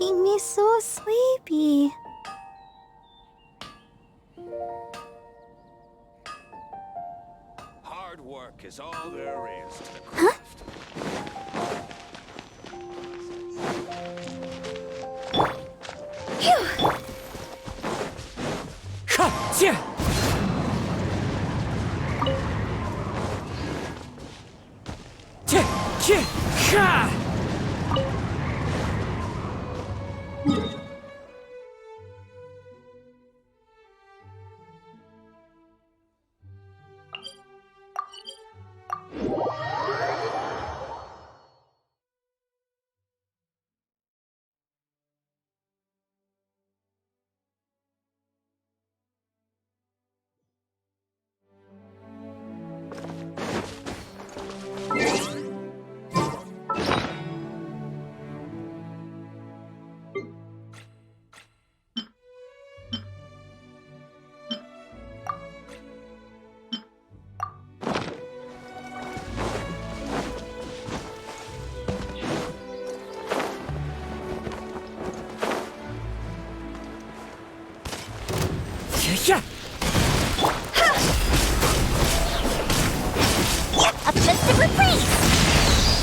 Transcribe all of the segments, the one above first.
making me so sleepy. Hard work is all there is to the craft. Phew! Ha! Tia! Tia! Tia! Ha! Yeah! Uplifted reprise!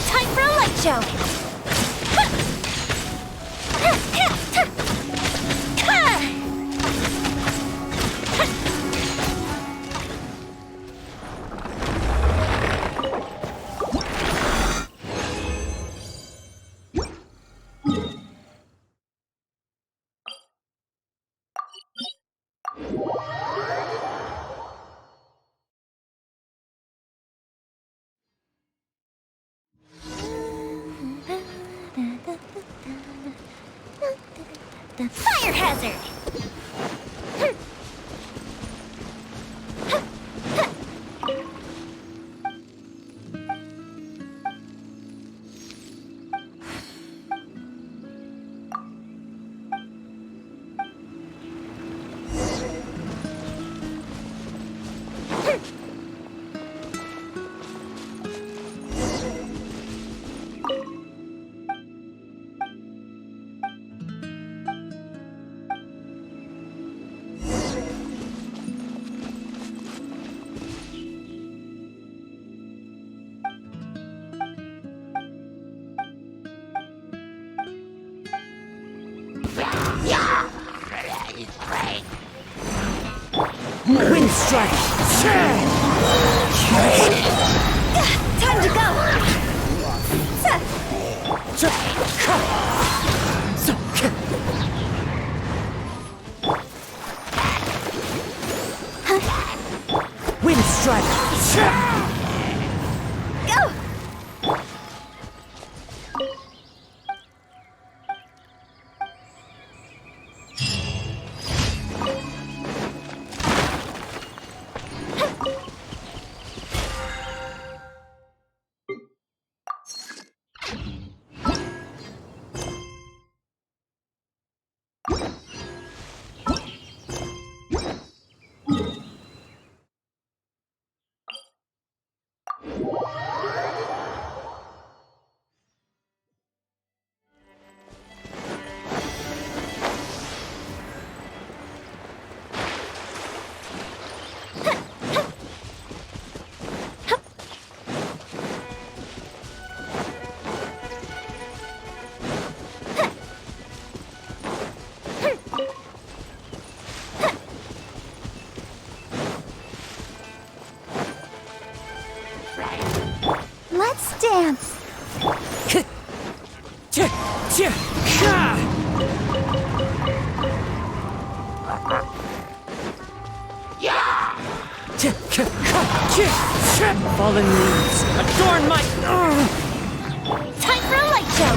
Time for a light show! Fire hazard! Wind strike! Time to go! Wind strike! Go! Let's dance. Fallen leaves, adorn my... Time for a light show.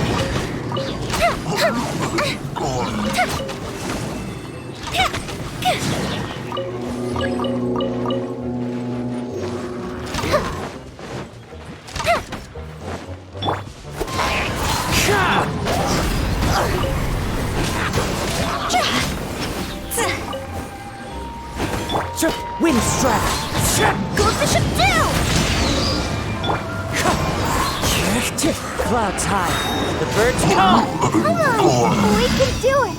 Wind strike! Go fish it down! Clouds high. The birds call. Come on, we can do it.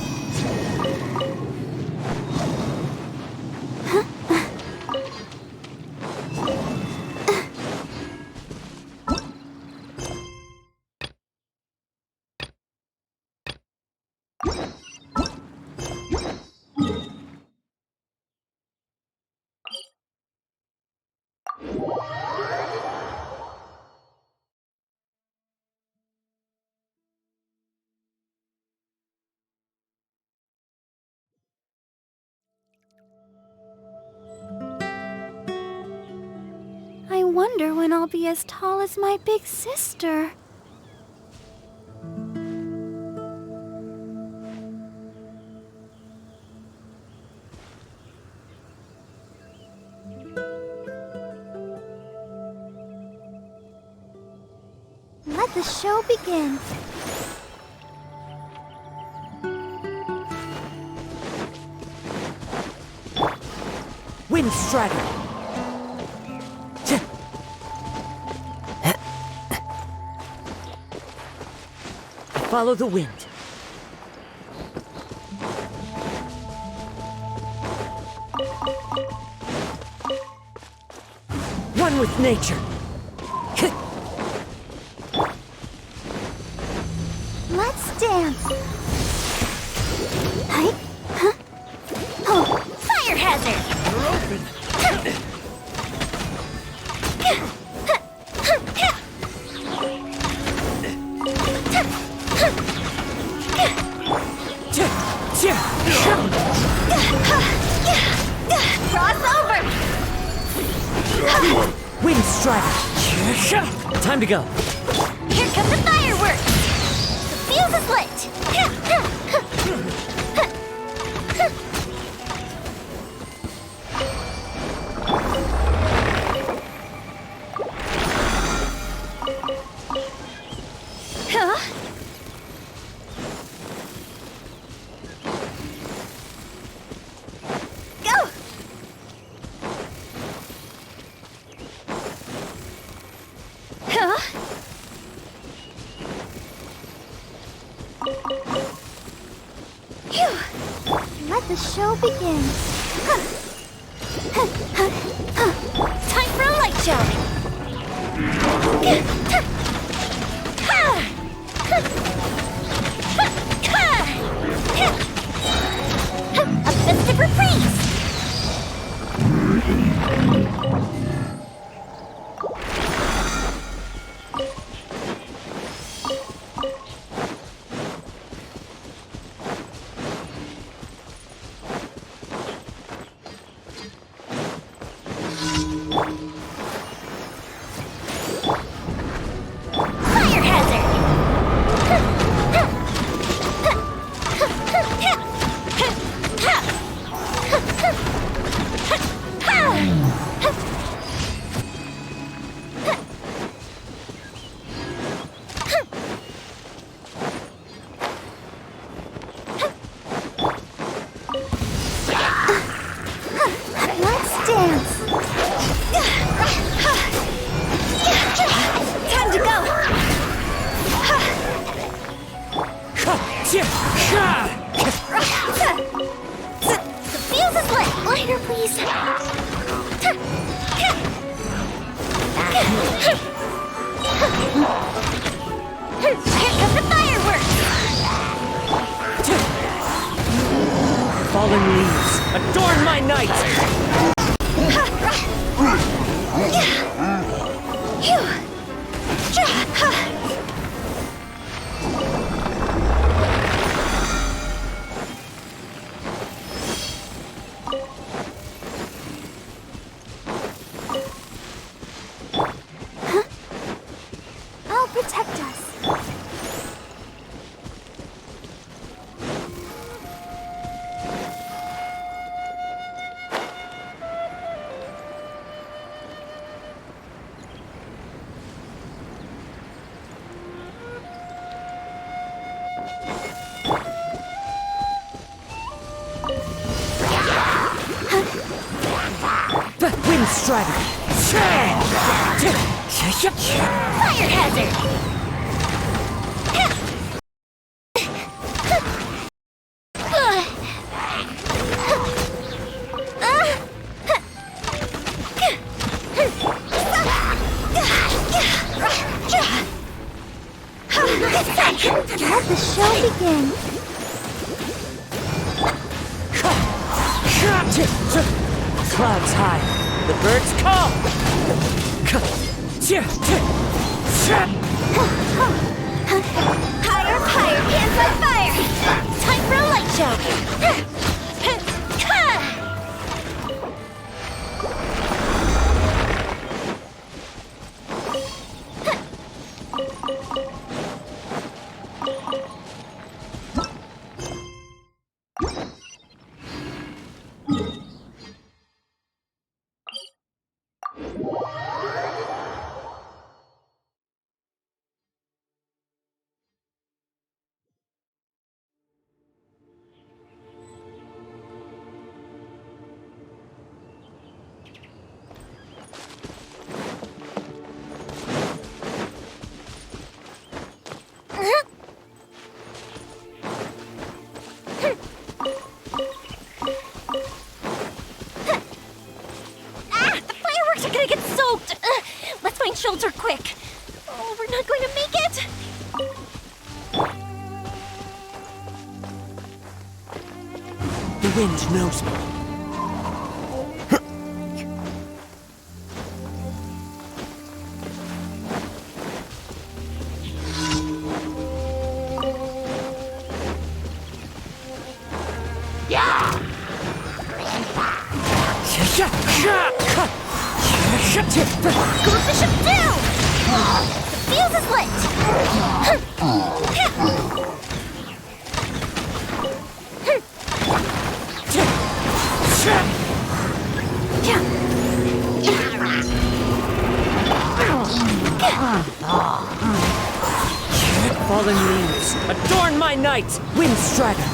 I wonder when I'll be as tall as my big sister. Let the show begin. Wind Strider. Follow the wind. One with nature. Let's dance. Hi. Huh? Oh, fire hazard. You're open. Cross over. Wind Strider. Time to go. Here come the fireworks. The fuse is lit. Huh? Go! Huh? Phew! Let the show begin. Time for a light show. A festive reprise. Fire hazard! Let's dance. Time to go. The fuse is lit. Lighter, please. Here come the fireworks. Fallen leaves. Adorn my night. I'll protect us. Wind Strider. Fire hazard! Let the show begin. Clouds high, the birds call. Higher, higher, hands on fire! Time for a light show! Let's find shelter quick. Oh, we're not going to make it. The wind knows me. Close the ship down! The fuse is lit! Fallen leaves, adorn my night, Windstrider.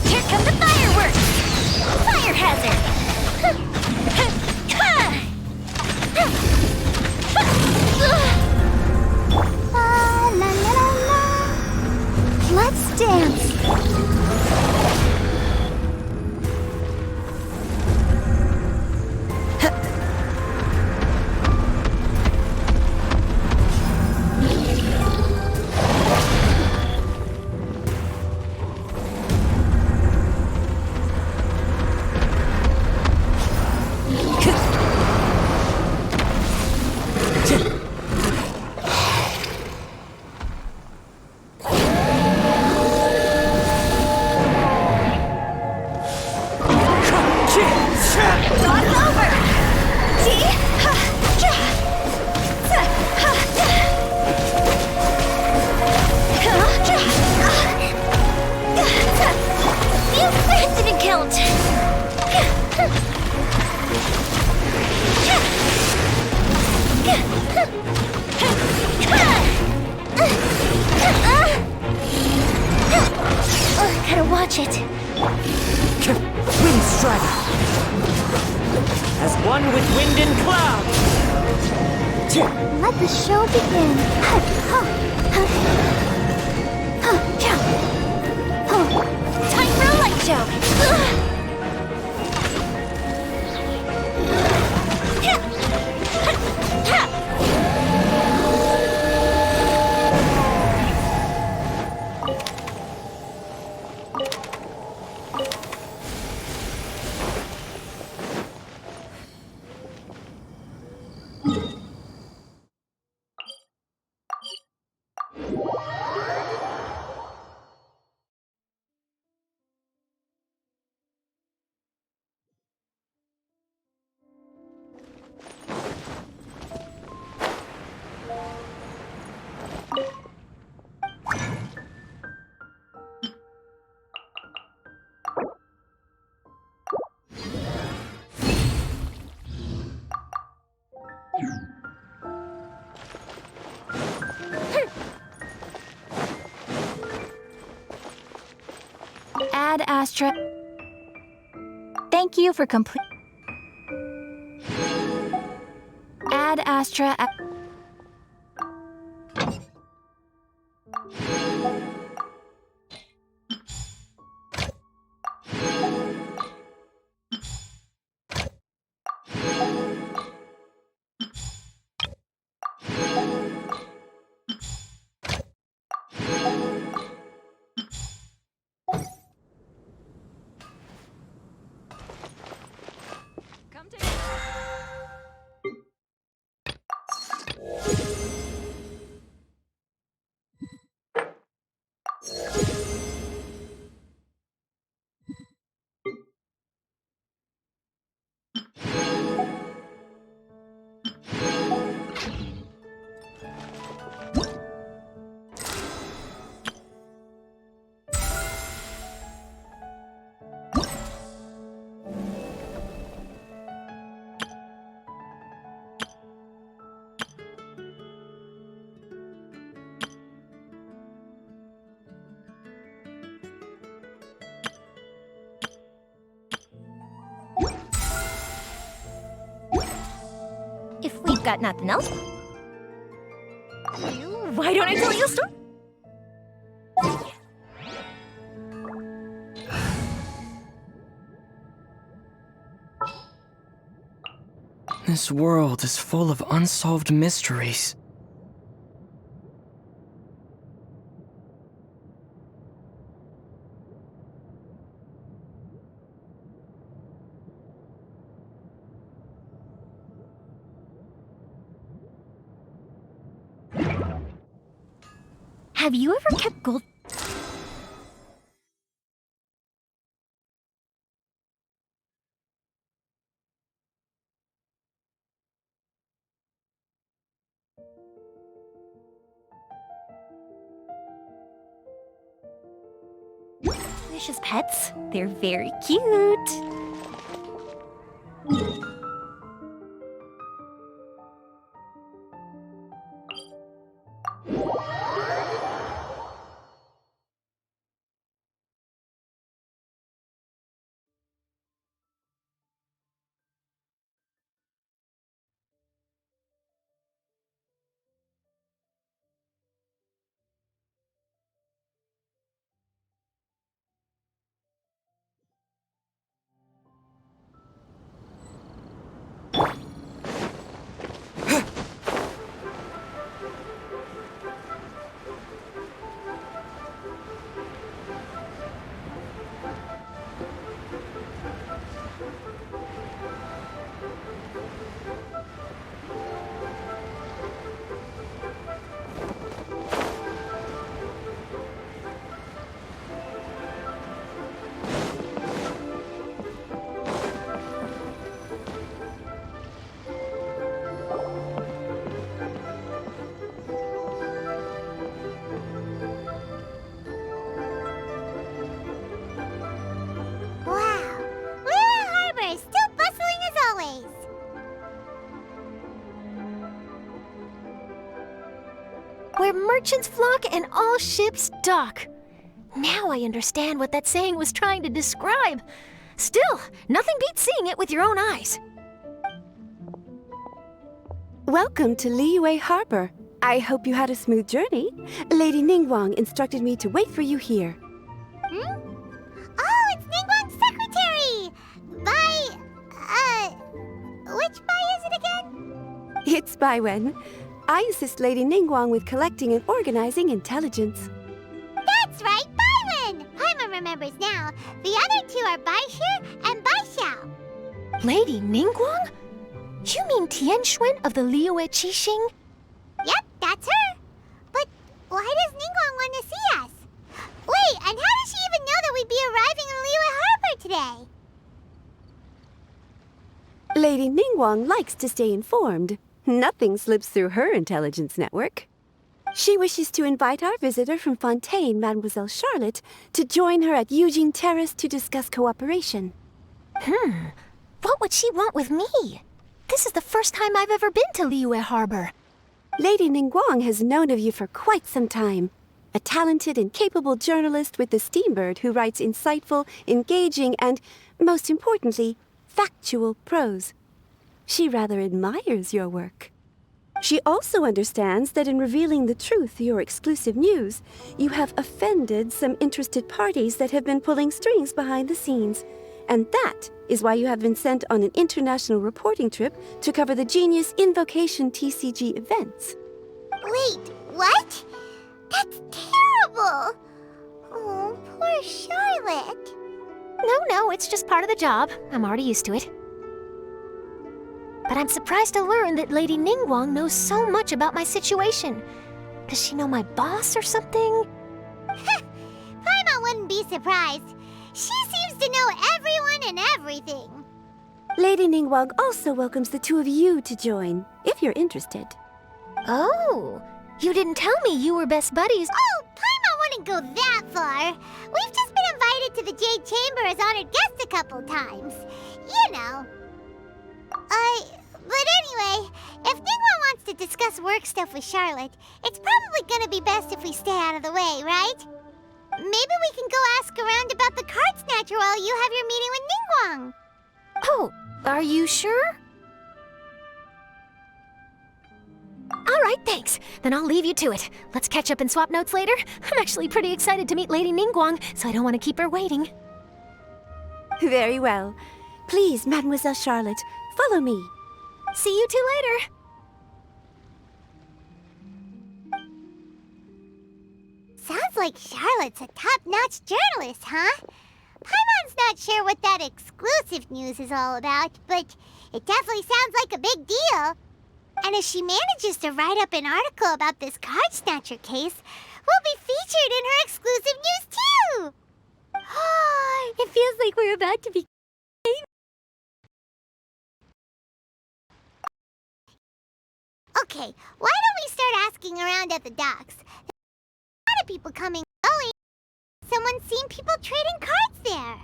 Here come the fireworks! Fire hazard! La la la la. Let's dance. Gotta watch it. Dragon. As one with wind and cloud. Let the show begin. Time for a light show. Ad Astra. Thank you for complete. Ad Astra. If we've got nothing else, why don't I tell you a story? This world is full of unsolved mysteries. Have you ever kept gold? Vicious pets. They're very cute. Where merchants flock and all ships dock. Now I understand what that saying was trying to describe. Still, nothing beats seeing it with your own eyes. Welcome to Liyue Harbor. I hope you had a smooth journey. Lady Ningguang instructed me to wait for you here. Oh, it's Ningguang's secretary! Which Bai is it again? It's Baiwen. I assist Lady Ningguang with collecting and organizing intelligence. That's right, Baiwen! Paimon remembers now. The other two are Baishu and Baishao. Lady Ningguang? You mean Tianxuan of the Liyue Qixing? Yep, that's her. But why does Ningguang want to see us? Wait, and how does she even know that we'd be arriving in Liyue Harbor today? Lady Ningguang likes to stay informed. Nothing slips through her intelligence network. She wishes to invite our visitor from Fontaine, Mademoiselle Charlotte, to join her at Eugene Terrace to discuss cooperation. What would she want with me? This is the first time I've ever been to Liyue Harbor. Lady Ningguang has known of you for quite some time. A talented and capable journalist with the Steambird who writes insightful, engaging, and, most importantly, factual prose. She rather admires your work. She also understands that in revealing the truth through your exclusive news, you have offended some interested parties that have been pulling strings behind the scenes. And that is why you have been sent on an international reporting trip to cover the Genius Invocation TCG events. Wait, what? That's terrible! Oh, poor Charlotte. No, it's just part of the job. I'm already used to it. But I'm surprised to learn that Lady Ningguang knows so much about my situation. Does she know my boss or something? Paimon wouldn't be surprised. She seems to know everyone and everything. Lady Ningguang also welcomes the two of you to join, if you're interested. Oh, you didn't tell me you were best buddies. Oh, Paimon wouldn't go that far. We've just been invited to the Jade Chamber as honored guests a couple times. You know. But anyway, if Ningguang wants to discuss work stuff with Charlotte, it's probably gonna be best if we stay out of the way, right? Maybe we can go ask around about the card snatcher while you have your meeting with Ningguang. Oh, are you sure? All right, thanks. Then I'll leave you to it. Let's catch up and swap notes later. I'm actually pretty excited to meet Lady Ningguang, so I don't want to keep her waiting. Very well. Please, Mademoiselle Charlotte, follow me. See you two later. Sounds like Charlotte's a top-notch journalist, huh? Paimon's not sure what that exclusive news is all about, but it definitely sounds like a big deal. And if she manages to write up an article about this card snatcher case, we'll be featured in her exclusive news too! It feels like we're about to be... Okay, why don't we start asking around at the docks? There's a lot of people coming and going. Someone's seen people trading cards there.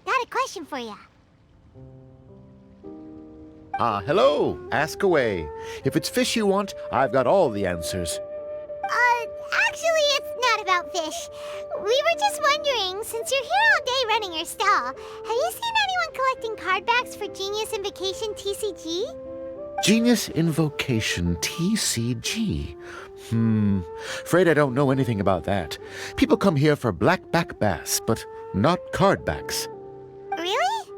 Got a question for you. Hello. Ask away. If it's fish you want, I've got all the answers. Actually, it's not about fish. We were just wondering, since you're here all day running your stall, have you seen anyone collecting card backs for Genius Invocation TCG? Genius Invocation TCG. Afraid I don't know anything about that. People come here for blackback bass, but not cardbacks. Really?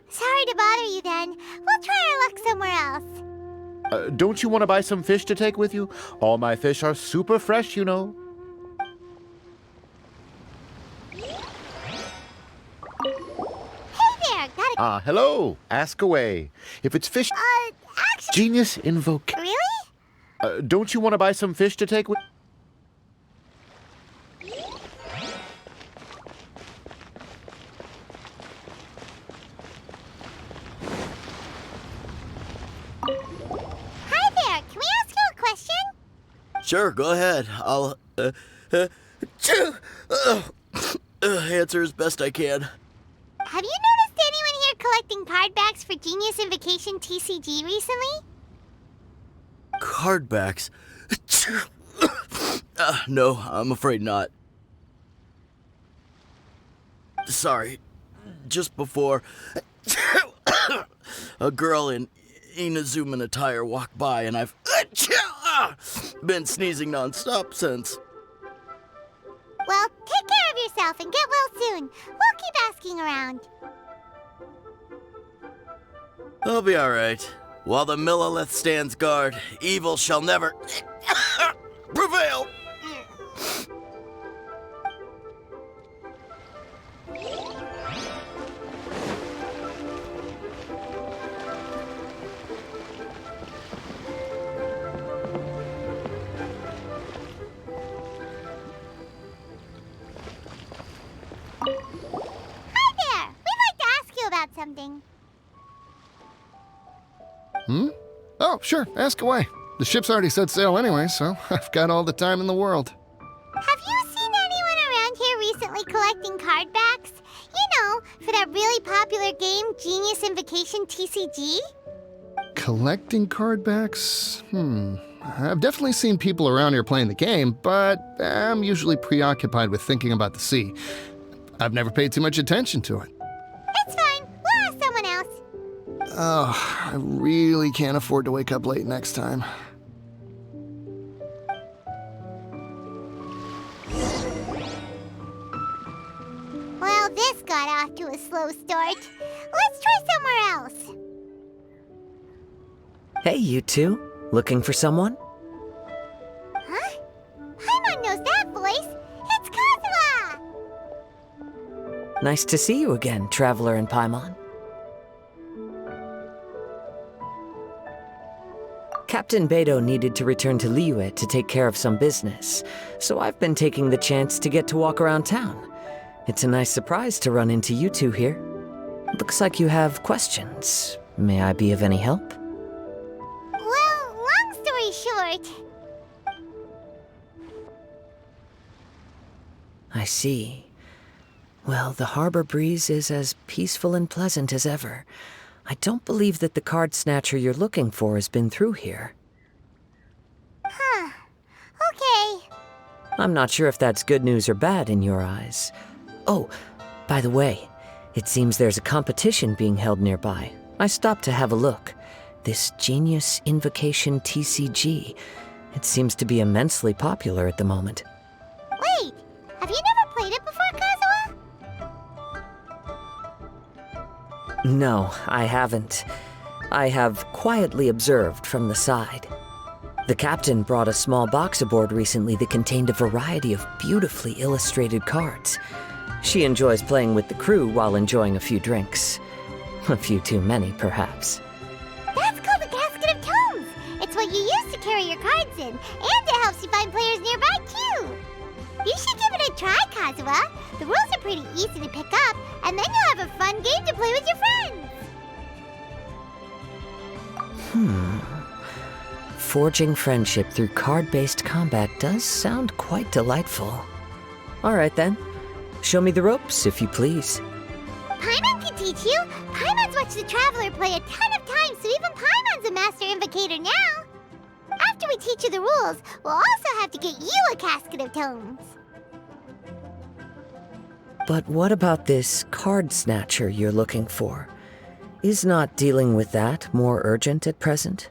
Sorry to bother you then. We'll try our luck somewhere else. Don't you want to buy some fish to take with you? All my fish are super fresh, you know. Hey there, got a... Hello. Ask away. If it's fish... actually... Genius Invocation. Really? Don't you want to buy some fish to take with... Hi there, can we ask you a question? Sure, go ahead. I'll answer as best I can. Have you noticed anyone here collecting card backs for Genius Invocation TCG recently? Cardbacks? No, I'm afraid not. Sorry. Just before, a girl in Inazuman attire walked by, and I've been sneezing nonstop since. Well, take care of yourself and get well soon. We'll keep asking around. I'll be alright. While the Millilith stands guard, evil shall never prevail. Hi there! We'd like to ask you about something. Oh, sure, ask away. The ship's already set sail anyway, so I've got all the time in the world. Have you seen anyone around here recently collecting card backs? You know, for that really popular game, Genius Invocation TCG? Collecting card backs? I've definitely seen people around here playing the game, but I'm usually preoccupied with thinking about the sea. I've never paid too much attention to it. It's fine. We'll ask someone else. Oh, I really can't afford to wake up late next time. Well, this got off to a slow start. Let's try somewhere else. Hey, you two. Looking for someone? Huh? Paimon knows that voice. It's Kazuha! Nice to see you again, Traveler and Paimon. Captain Beidou needed to return to Liyue to take care of some business, so I've been taking the chance to get to walk around town. It's a nice surprise to run into you two here. Looks like you have questions. May I be of any help? Well, long story short... I see. Well, the harbor breeze is as peaceful and pleasant as ever. I don't believe that the card snatcher you're looking for has been through here. Huh. Okay. I'm not sure if that's good news or bad in your eyes. Oh, by the way, it seems there's a competition being held nearby. I stopped to have a look. This Genius Invocation TCG. It seems to be immensely popular at the moment. Wait, have you never played it before, Kazuha? No, I haven't. I have quietly observed from the side. The captain brought a small box aboard recently that contained a variety of beautifully illustrated cards. She enjoys playing with the crew while enjoying a few drinks. A few too many, perhaps. That's called the Casket of Tomes. It's what you use to carry your cards in, and it helps you find players nearby, too. You should give it a try, Kazuha. The rules are pretty easy to pick up, and then you'll have a fun game to play with your friends. Forging friendship through card-based combat does sound quite delightful. All right, then. Show me the ropes, if you please. Paimon can teach you. Paimon's watched the Traveler play a ton of times, so even Paimon's a master invocator now. After we teach you the rules, we'll also have to get you a Casket of Tomes. But what about this card snatcher you're looking for? Is not dealing with that more urgent at present?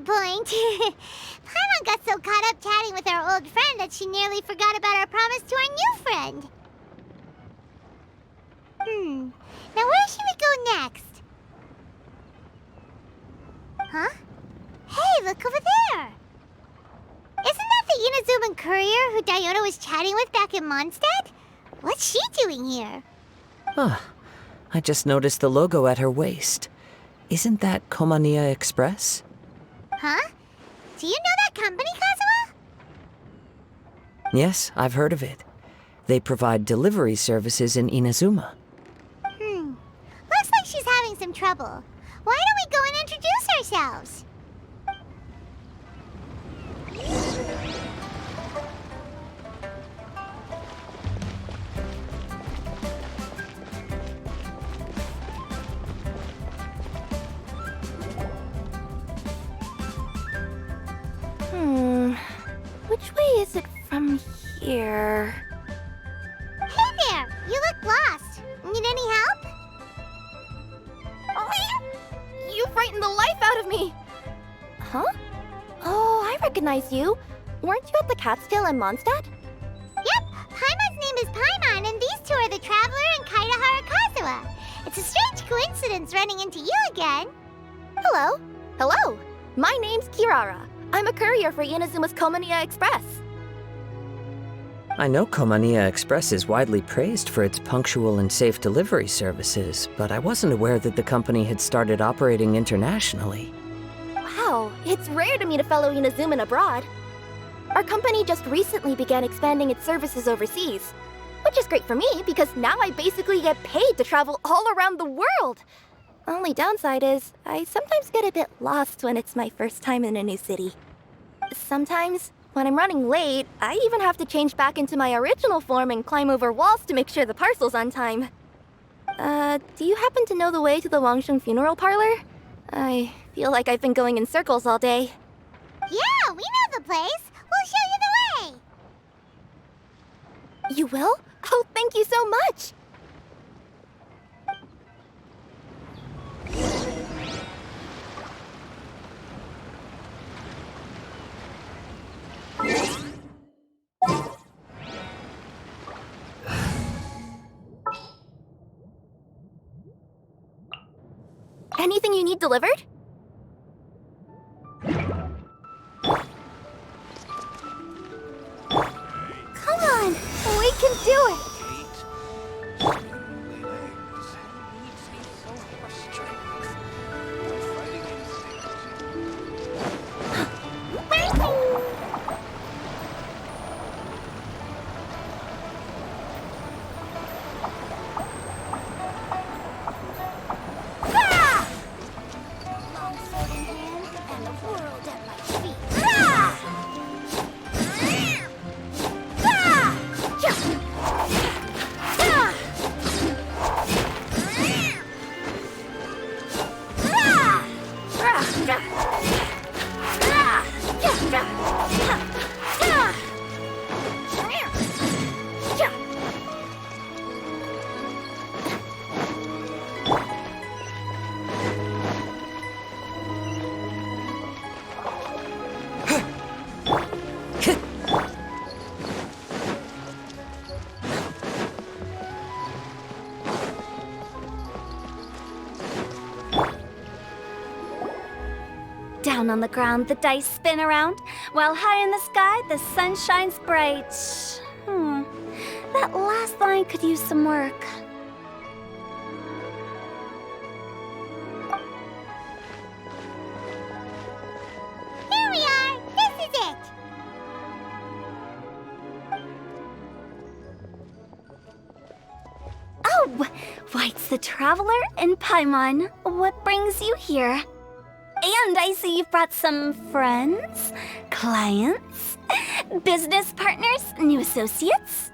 point. Paimon got so caught up chatting with our old friend that she nearly forgot about our promise to our new friend. Now where should we go next? Huh? Hey, look over there! Isn't that the Inazuman courier who Diona was chatting with back in Mondstadt? What's she doing here? Ah, I just noticed the logo at her waist. Isn't that Komania Express? Huh? Do you know that company, Kazuha? Yes, I've heard of it. They provide delivery services in Inazuma. Looks like she's having some trouble. Why don't we go and introduce ourselves? Which way is it from here? Hey there! You look lost. Need any help? You frightened the life out of me! Huh? Oh, I recognize you. Weren't you at the Catskill in Mondstadt? Yep, Paimon's name is Paimon, and these two are the Traveler and Kaitahara Kazuha. It's a strange coincidence running into you again. Hello. Hello. My name's Kirara. I'm a courier for Inazuma's Komania Express. I know Komania Express is widely praised for its punctual and safe delivery services, but I wasn't aware that the company had started operating internationally. Wow, it's rare to meet a fellow Inazuman abroad. Our company just recently began expanding its services overseas, which is great for me because now I basically get paid to travel all around the world. Only downside is, I sometimes get a bit lost when it's my first time in a new city. Sometimes, when I'm running late, I even have to change back into my original form and climb over walls to make sure the parcel's on time. Do you happen to know the way to the Wangsheng funeral parlor? I feel like I've been going in circles all day. Yeah, we know the place. We'll show you the way. You will? Oh, thank you so much! Anything you need delivered? Come on! We can do it! Down on the ground, the dice spin around, while high in the sky, the sun shines bright. That last line could use some work. Here we are. This is it. Oh, White's the Traveler and Paimon. What brings you here? And I see you've brought some friends, clients, business partners, new associates.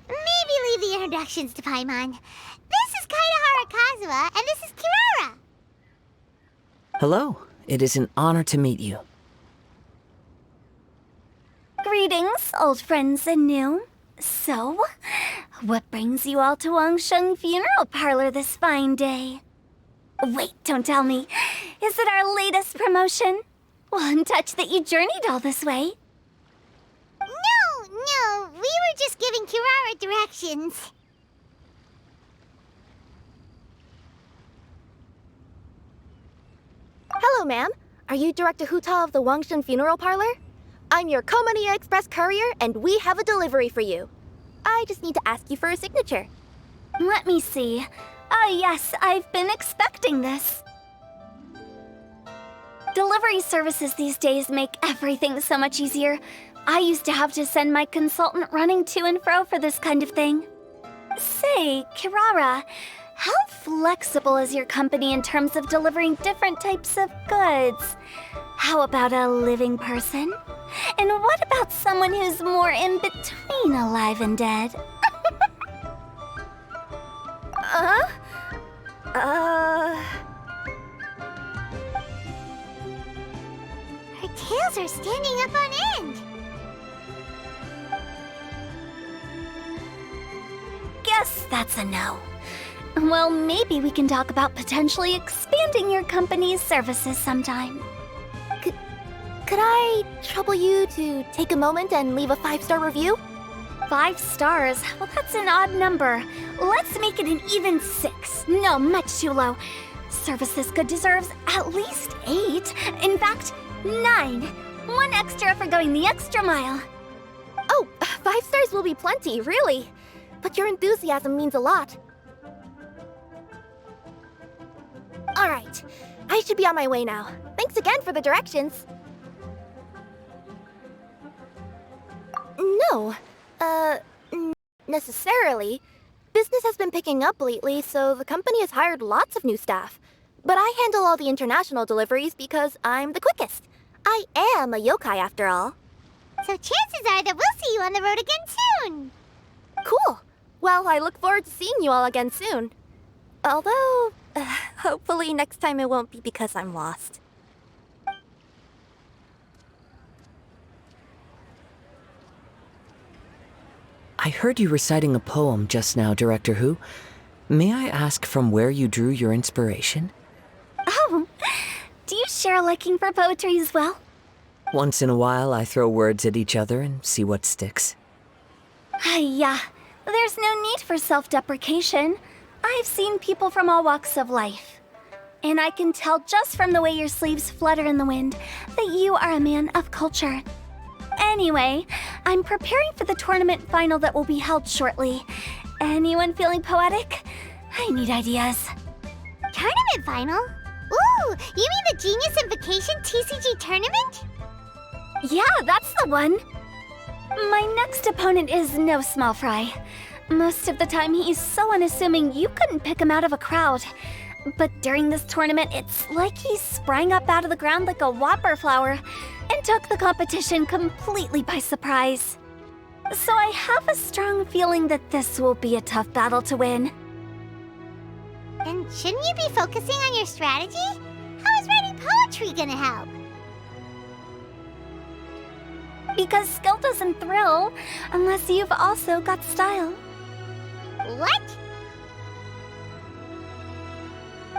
Maybe leave the introductions to Paimon. This is Kaitahara Kazuha, and this is Kirara. Hello, it is an honor to meet you. Greetings, old friends and new. So, what brings you all to Wangsheng Funeral Parlor this fine day? Wait, don't tell me. Is it our latest promotion? Well, I'm touched that you journeyed all this way. No, we were just giving Kirara directions. Hello, ma'am. Are you Director Huta of the Wangshan Funeral Parlor? I'm your Komania Express courier, and we have a delivery for you. I just need to ask you for a signature. Let me see. Oh yes, I've been expecting this. Delivery services these days make everything so much easier. I used to have to send my consultant running to and fro for this kind of thing. Say, Kirara, how flexible is your company in terms of delivering different types of goods? How about a living person? And what about someone who's more in between alive and dead? Her tails are standing up on end. Guess that's a no. Well, maybe we can talk about potentially expanding your company's services sometime. Could I trouble you to take a moment and leave a 5-star review? 5 stars? Well, that's an odd number. Let's make it an even 6. No, much too low. Service this good deserves at least 8. In fact, 9. 1 extra for going the extra mile. Oh, 5 stars will be plenty, really. But your enthusiasm means a lot. All right, I should be on my way now. Thanks again for the directions. No, necessarily. Business has been picking up lately, so the company has hired lots of new staff. But I handle all the international deliveries because I'm the quickest. I am a yokai after all. So chances are that we'll see you on the road again soon. Cool. Well, I look forward to seeing you all again soon. Although, hopefully next time it won't be because I'm lost. I heard you reciting a poem just now, Director Who. May I ask from where you drew your inspiration? Oh, do you share a liking for poetry as well? Once in a while, I throw words at each other and see what sticks. Yeah, there's no need for self-deprecation. I've seen people from all walks of life. And I can tell just from the way your sleeves flutter in the wind that you are a man of culture. Anyway, I'm preparing for the tournament final that will be held shortly. Anyone feeling poetic? I need ideas. Tournament final? Ooh, you mean the Genius Invocation TCG tournament? Yeah, that's the one. My next opponent is no small fry. Most of the time he's so unassuming you couldn't pick him out of a crowd. But during this tournament, it's like he sprang up out of the ground like a whopper flower and took the competition completely by surprise. So I have a strong feeling that this will be a tough battle to win. And shouldn't you be focusing on your strategy? How is writing poetry gonna help? Because skill doesn't thrill unless you've also got style. What?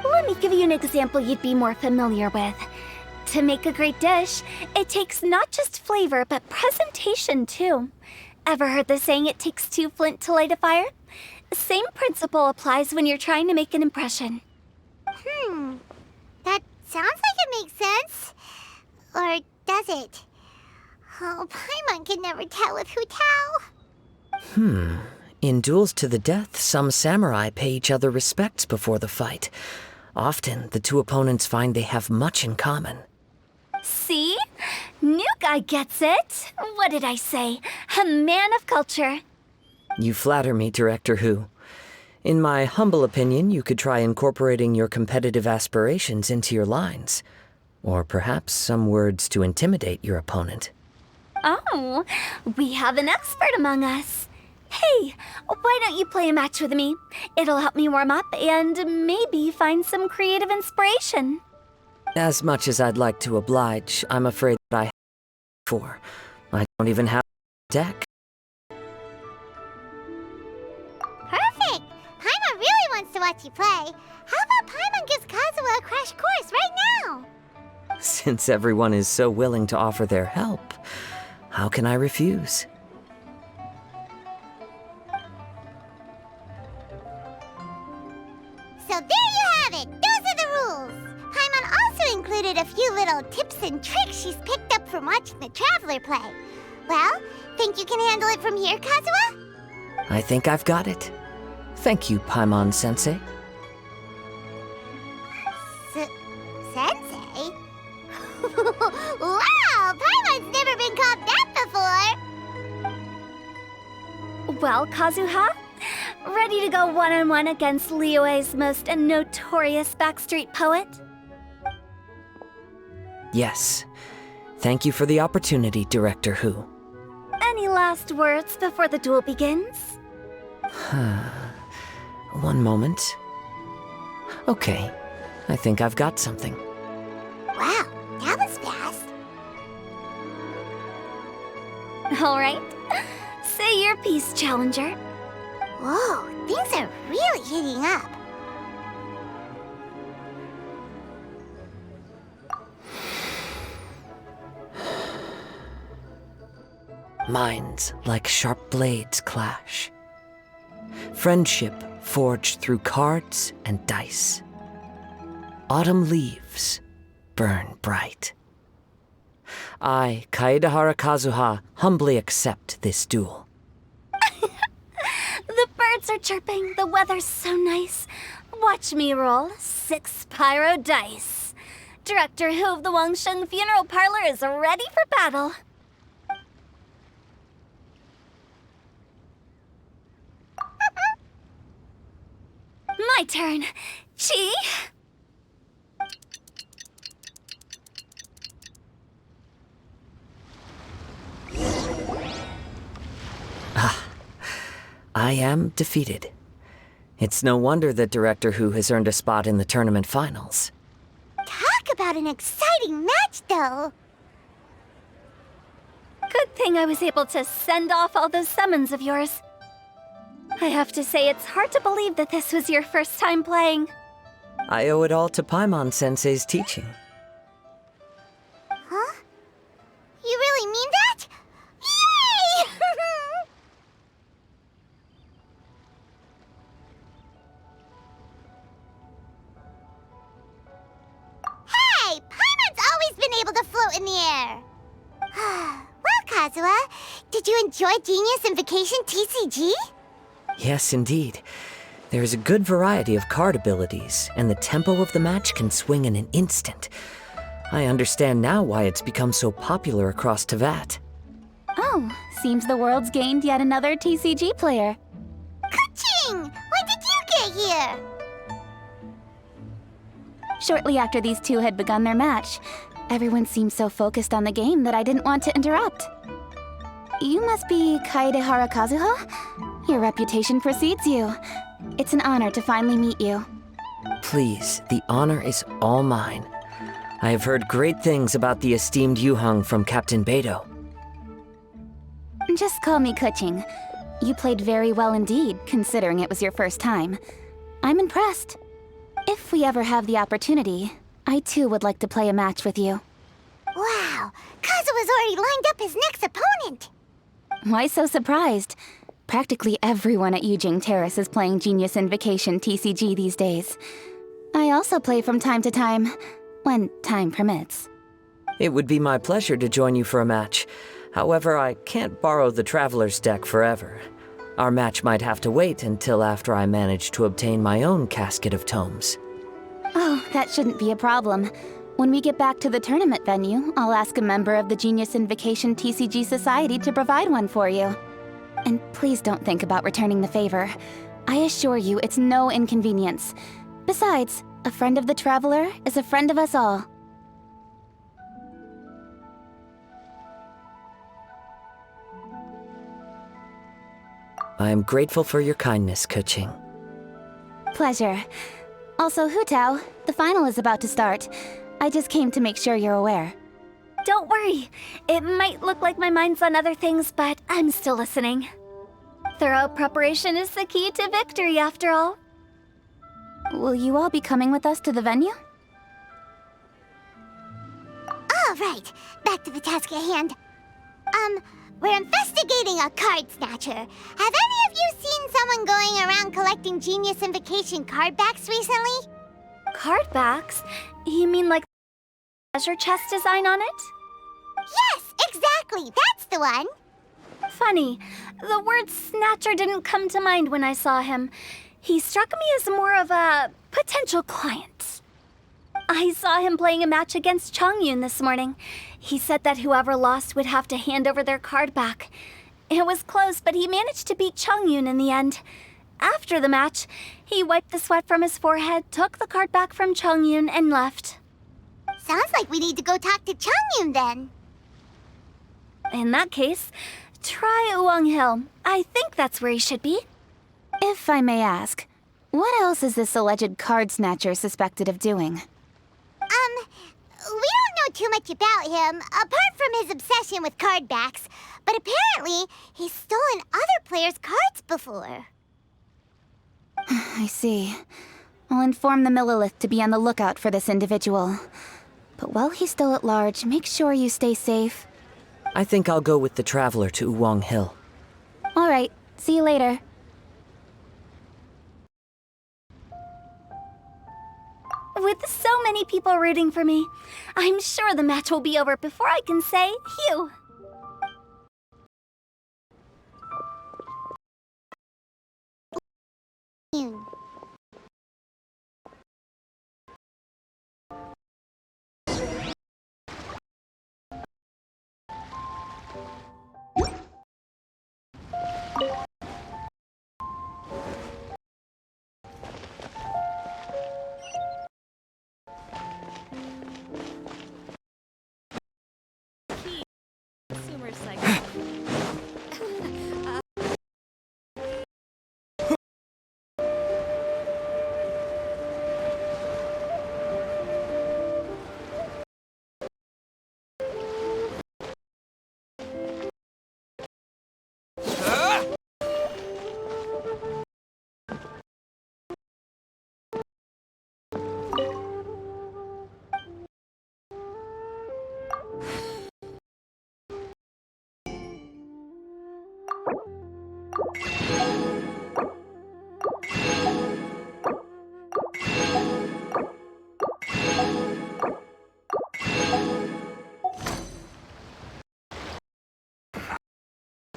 Let me give you an example you'd be more familiar with. To make a great dish, it takes not just flavor, but presentation too. Ever heard the saying, it takes 2 flint to light a fire? Same principle applies when you're trying to make an impression. That sounds like it makes sense. Or does it? Oh, Paimon can never tell with Hutao. In duels to the death, some samurai pay each other respects before the fight. Often, the 2 opponents find they have much in common. See? New guy gets it. What did I say? A man of culture. You flatter me, Director Who. In my humble opinion, you could try incorporating your competitive aspirations into your lines. Or perhaps some words to intimidate your opponent. Oh, we have an expert among us. Hey, why don't you play a match with me? It'll help me warm up and maybe find some creative inspiration. As much as I'd like to oblige, I'm afraid that I have for. I don't even have a deck. Perfect! Paimon really wants to watch you play. How about Paimon gives Kazuo Kazuha a crash course right now. Since everyone is so willing to offer their help, how can I refuse? So there you have it. Those are the rules. Paimon also included a few little tips and tricks she's picked up from watching the Traveler play. Well, think you can handle it from here, Kazuha? I think I've got it. Thank you, Paimon-sensei. Sensei? Wow! Paimon's never been called that before! Well, Kazuha? Ready to go one-on-one against Liyue's most notorious backstreet poet? Yes. Thank you for the opportunity, Director Hu. Any last words before the duel begins? One moment. Okay, I think I've got something. Wow, that was fast. All right. Say your piece, Challenger. Whoa, things are really heating up. Minds like sharp blades clash. Friendship forged through cards and dice. Autumn leaves burn bright. I, Kaedehara Kazuha, humbly accept this duel. The birds are chirping, the weather's so nice. Watch me roll 6 pyro dice. Director Hu of the Wangsheng Funeral Parlor is ready for battle. My turn. Chi? I am defeated. It's no wonder that Director Hu has earned a spot in the tournament finals. Talk about an exciting match, though. Good thing I was able to send off all those summons of yours. I have to say, it's hard to believe that this was your first time playing. I owe it all to Paimon-sensei's teaching. Huh? You really mean that? Yay! Hey! Paimon's always been able to float in the air! Well, Kazuha, did you enjoy Genius Invocation TCG? Yes, indeed. There is a good variety of card abilities, and the tempo of the match can swing in an instant. I understand now why it's become so popular across Teyvat. Oh, seems the world's gained yet another TCG player. Ka-ching! When did you get here? Shortly after these two had begun their match, everyone seemed so focused on the game that I didn't want to interrupt. You must be Kaedehara Kazuha? Your reputation precedes you. It's an honor to finally meet you. Please, the honor is all mine. I have heard great things about the esteemed Yuheng from Captain Beidou. Just call me Kuching. You played very well indeed, considering it was your first time. I'm impressed. If we ever have the opportunity, I too would like to play a match with you. Wow, Kazuha's already lined up his next opponent. Why so surprised? Practically everyone at Yujing Terrace is playing Genius Invocation TCG these days. I also play from time to time, when time permits. It would be my pleasure to join you for a match. However, I can't borrow the Traveler's deck forever. Our match might have to wait until after I manage to obtain my own casket of tomes. Oh, that shouldn't be a problem. When we get back to the tournament venue, I'll ask a member of the Genius Invocation TCG Society to provide one for you. And please don't think about returning the favor. I assure you it's no inconvenience. Besides, a friend of the Traveler is a friend of us all. I am grateful for your kindness, Kuching. Pleasure. Also, Hu Tao, the final is about to start. I just came to make sure you're aware. Don't worry. It might look like my mind's on other things, but I'm still listening. Thorough preparation is the key to victory, after all. Will you all be coming with us to the venue? All right, back to the task at hand. We're investigating a card snatcher. Have any of you seen someone going around collecting Genius Invocation card backs recently? Card backs? You mean like the treasure chest design on it? Yes, exactly. That's the one. Funny, the word snatcher didn't come to mind when I saw him. He struck me as more of a potential client. I saw him playing a match against Chongyun this morning. He said that whoever lost would have to hand over their card back. It was close, but he managed to beat Chongyun in the end. After the match, he wiped the sweat from his forehead, took the card back from Chongyun, and left. Sounds like we need to go talk to Chongyun then. In that case, try Uwang Hill. I think that's where he should be. If I may ask, what else is this alleged card snatcher suspected of doing? We don't know too much about him, apart from his obsession with card backs. But apparently, he's stolen other players' cards before. I see. I'll inform the Millilith to be on the lookout for this individual. But while he's still at large, make sure you stay safe. I think I'll go with the Traveler to Uwang Hill. All right, see you later. With so many people rooting for me, I'm sure the match will be over before I can say phew.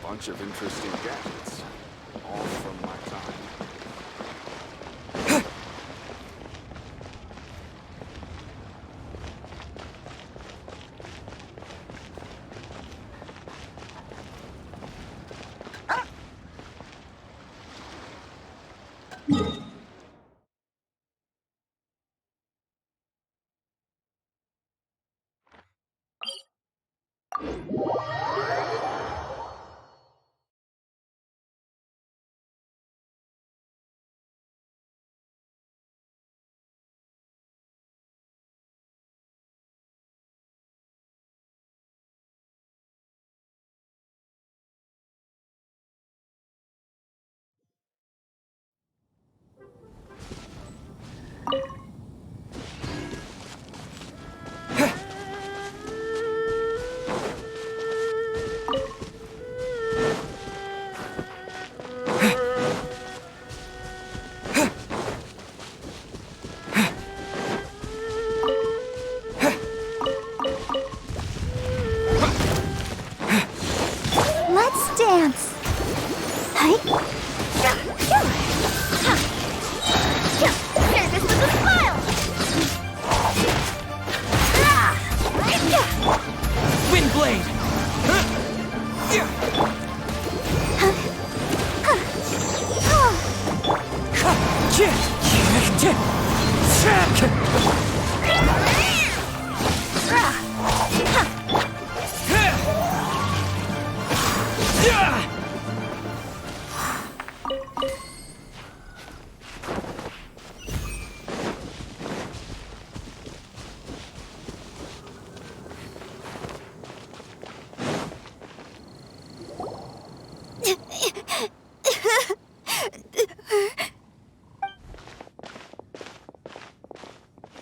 Bunch of interesting gadgets, all from my time. Let's dance. Hey. Share this with a smile! Windblade!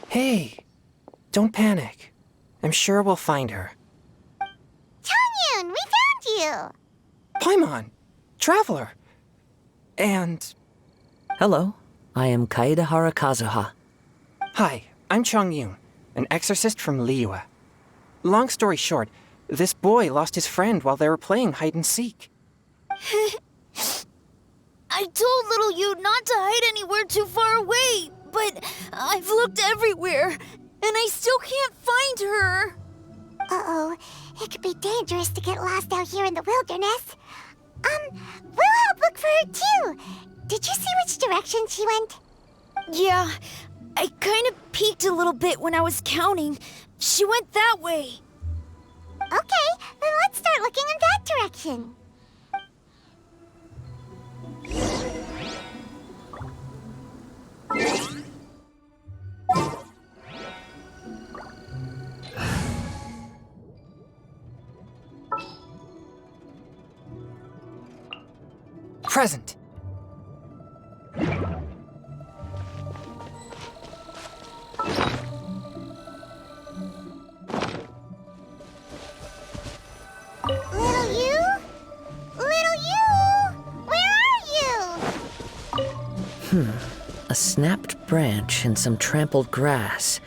Hey, don't panic. I'm sure we'll find her. Changyun, we found you! Paimon! Traveler! And... Hello, I am Kaedahara Kazuha. Hi, I'm Changyun, an exorcist from Liyue. Long story short, this boy lost his friend while they were playing hide-and-seek. I told little you not to hide anywhere too far away, but I've looked everywhere, and I still can't find her. Uh-oh, it could be dangerous to get lost out here in the wilderness. We'll help look for her too. Did you see which direction she went? Yeah, I kind of peeked a little bit when I was counting. She went that way. Okay, then let's start looking in that direction. Present. Little you? Little you? Where are you? A snapped branch and some trampled grass.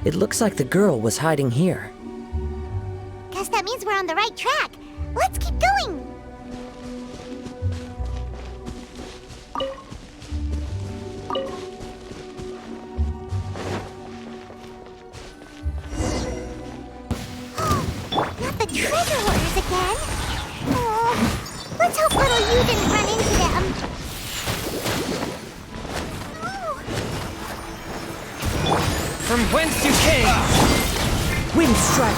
It looks like the girl was hiding here. Guess that means we're on the right track. Let's keep going. Not the treasure hoarders again. Oh, let's hope little you didn't run into them. From whence you came! Wind strike!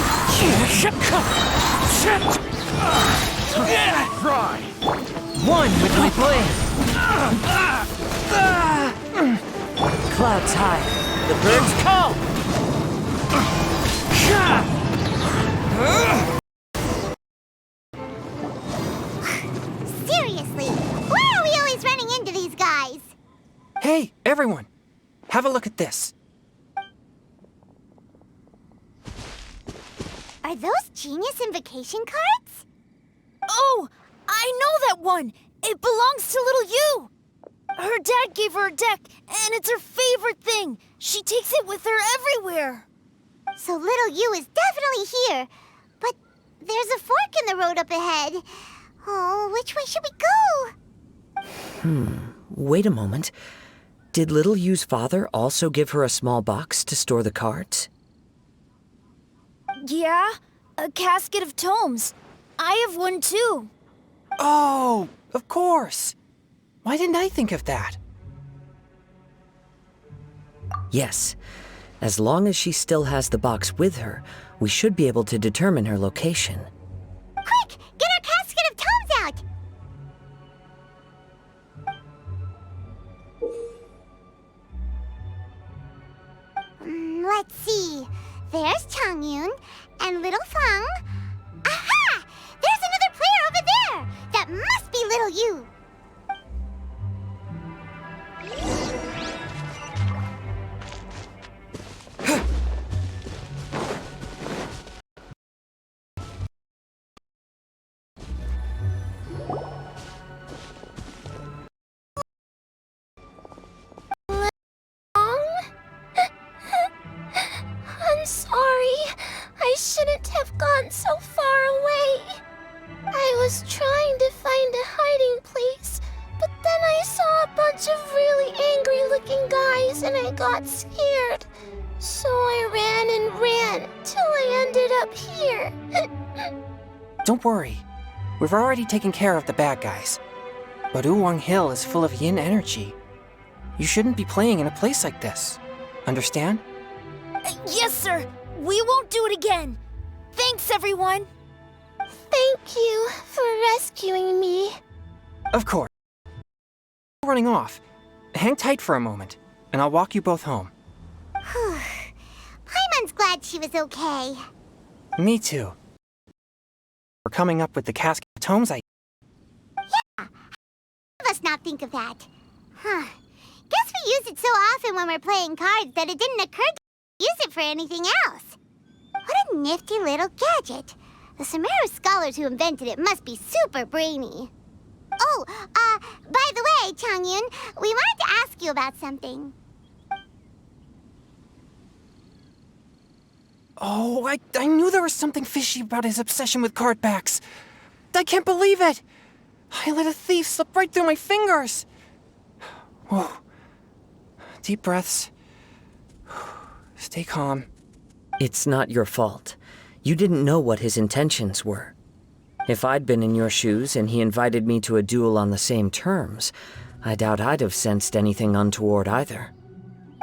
Try! One with my blade! Clouds high. The birds call! Seriously, why are we always running into these guys? Hey, everyone! Have a look at this. Are those Genius Invocation cards? Oh, I know that one. It belongs to little you. Her dad gave her a deck, and it's her favorite thing. She takes it with her everywhere. So little you is definitely here. But there's a fork in the road up ahead. Oh, which way should we go? Wait a moment. Did Little Yu's father also give her a small box to store the cards? Yeah, a casket of tomes. I have one too. Oh, of course! Why didn't I think of that? Yes. As long as she still has the box with her, we should be able to determine her location. Quick, get our casket of tomes out! Let's see. There's Changyun and little Fang. Aha! There's another player over there! That must be little you! I'm sorry. I shouldn't have gone so far away. I was trying to find a hiding place, but then I saw a bunch of really angry-looking guys and I got scared. So I ran till I ended up here. Don't worry. We've already taken care of the bad guys. But Uwang Hill is full of yin energy. You shouldn't be playing in a place like this. Understand? Yes, sir. We won't do it again. Thanks, everyone. Thank you for rescuing me. Of course. Running off. Hang tight for a moment, and I'll walk you both home. Paimon's glad she was okay. Me too. We're coming up with the casket of tomes I... Yeah, how us not think of that? Guess we use it so often when we're playing cards that it didn't occur to use it for anything else. What nifty little gadget. The Sumeru scholars who invented it must be super brainy. Oh, by the way, Changyun, we wanted to ask you about something. Oh, I knew there was something fishy about his obsession with cardbacks. I can't believe it! I let a thief slip right through my fingers! Whoa. Deep breaths. Stay calm. It's not your fault. You didn't know what his intentions were. If I'd been in your shoes and he invited me to a duel on the same terms, I doubt I'd have sensed anything untoward either.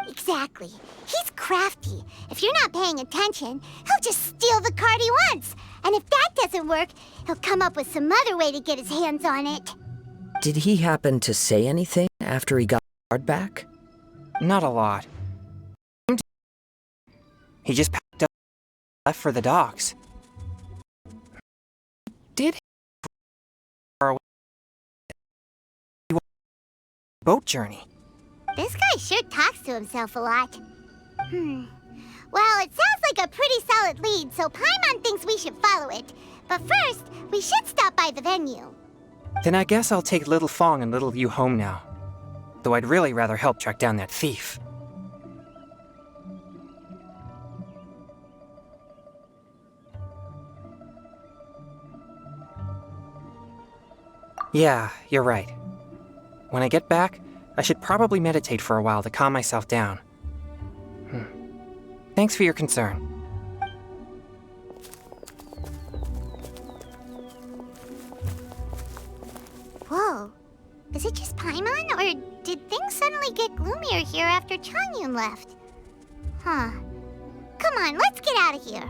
Exactly. He's crafty. If you're not paying attention, he'll just steal the card he wants. And if that doesn't work, he'll come up with some other way to get his hands on it. Did he happen to say anything after he got the card back? Not a lot. He just packed up and left for the docks. Did he boat journey? This guy sure talks to himself a lot. Well, it sounds like a pretty solid lead, so Paimon thinks we should follow it. But first, we should stop by the venue. Then I guess I'll take Little Fong and Little Yu home now. Though I'd really rather help track down that thief. Yeah, you're right. When I get back, I should probably meditate for a while to calm myself down. Thanks for your concern. Whoa. Is it just Paimon, or did things suddenly get gloomier here after Changyun left? Huh. Come on, let's get out of here.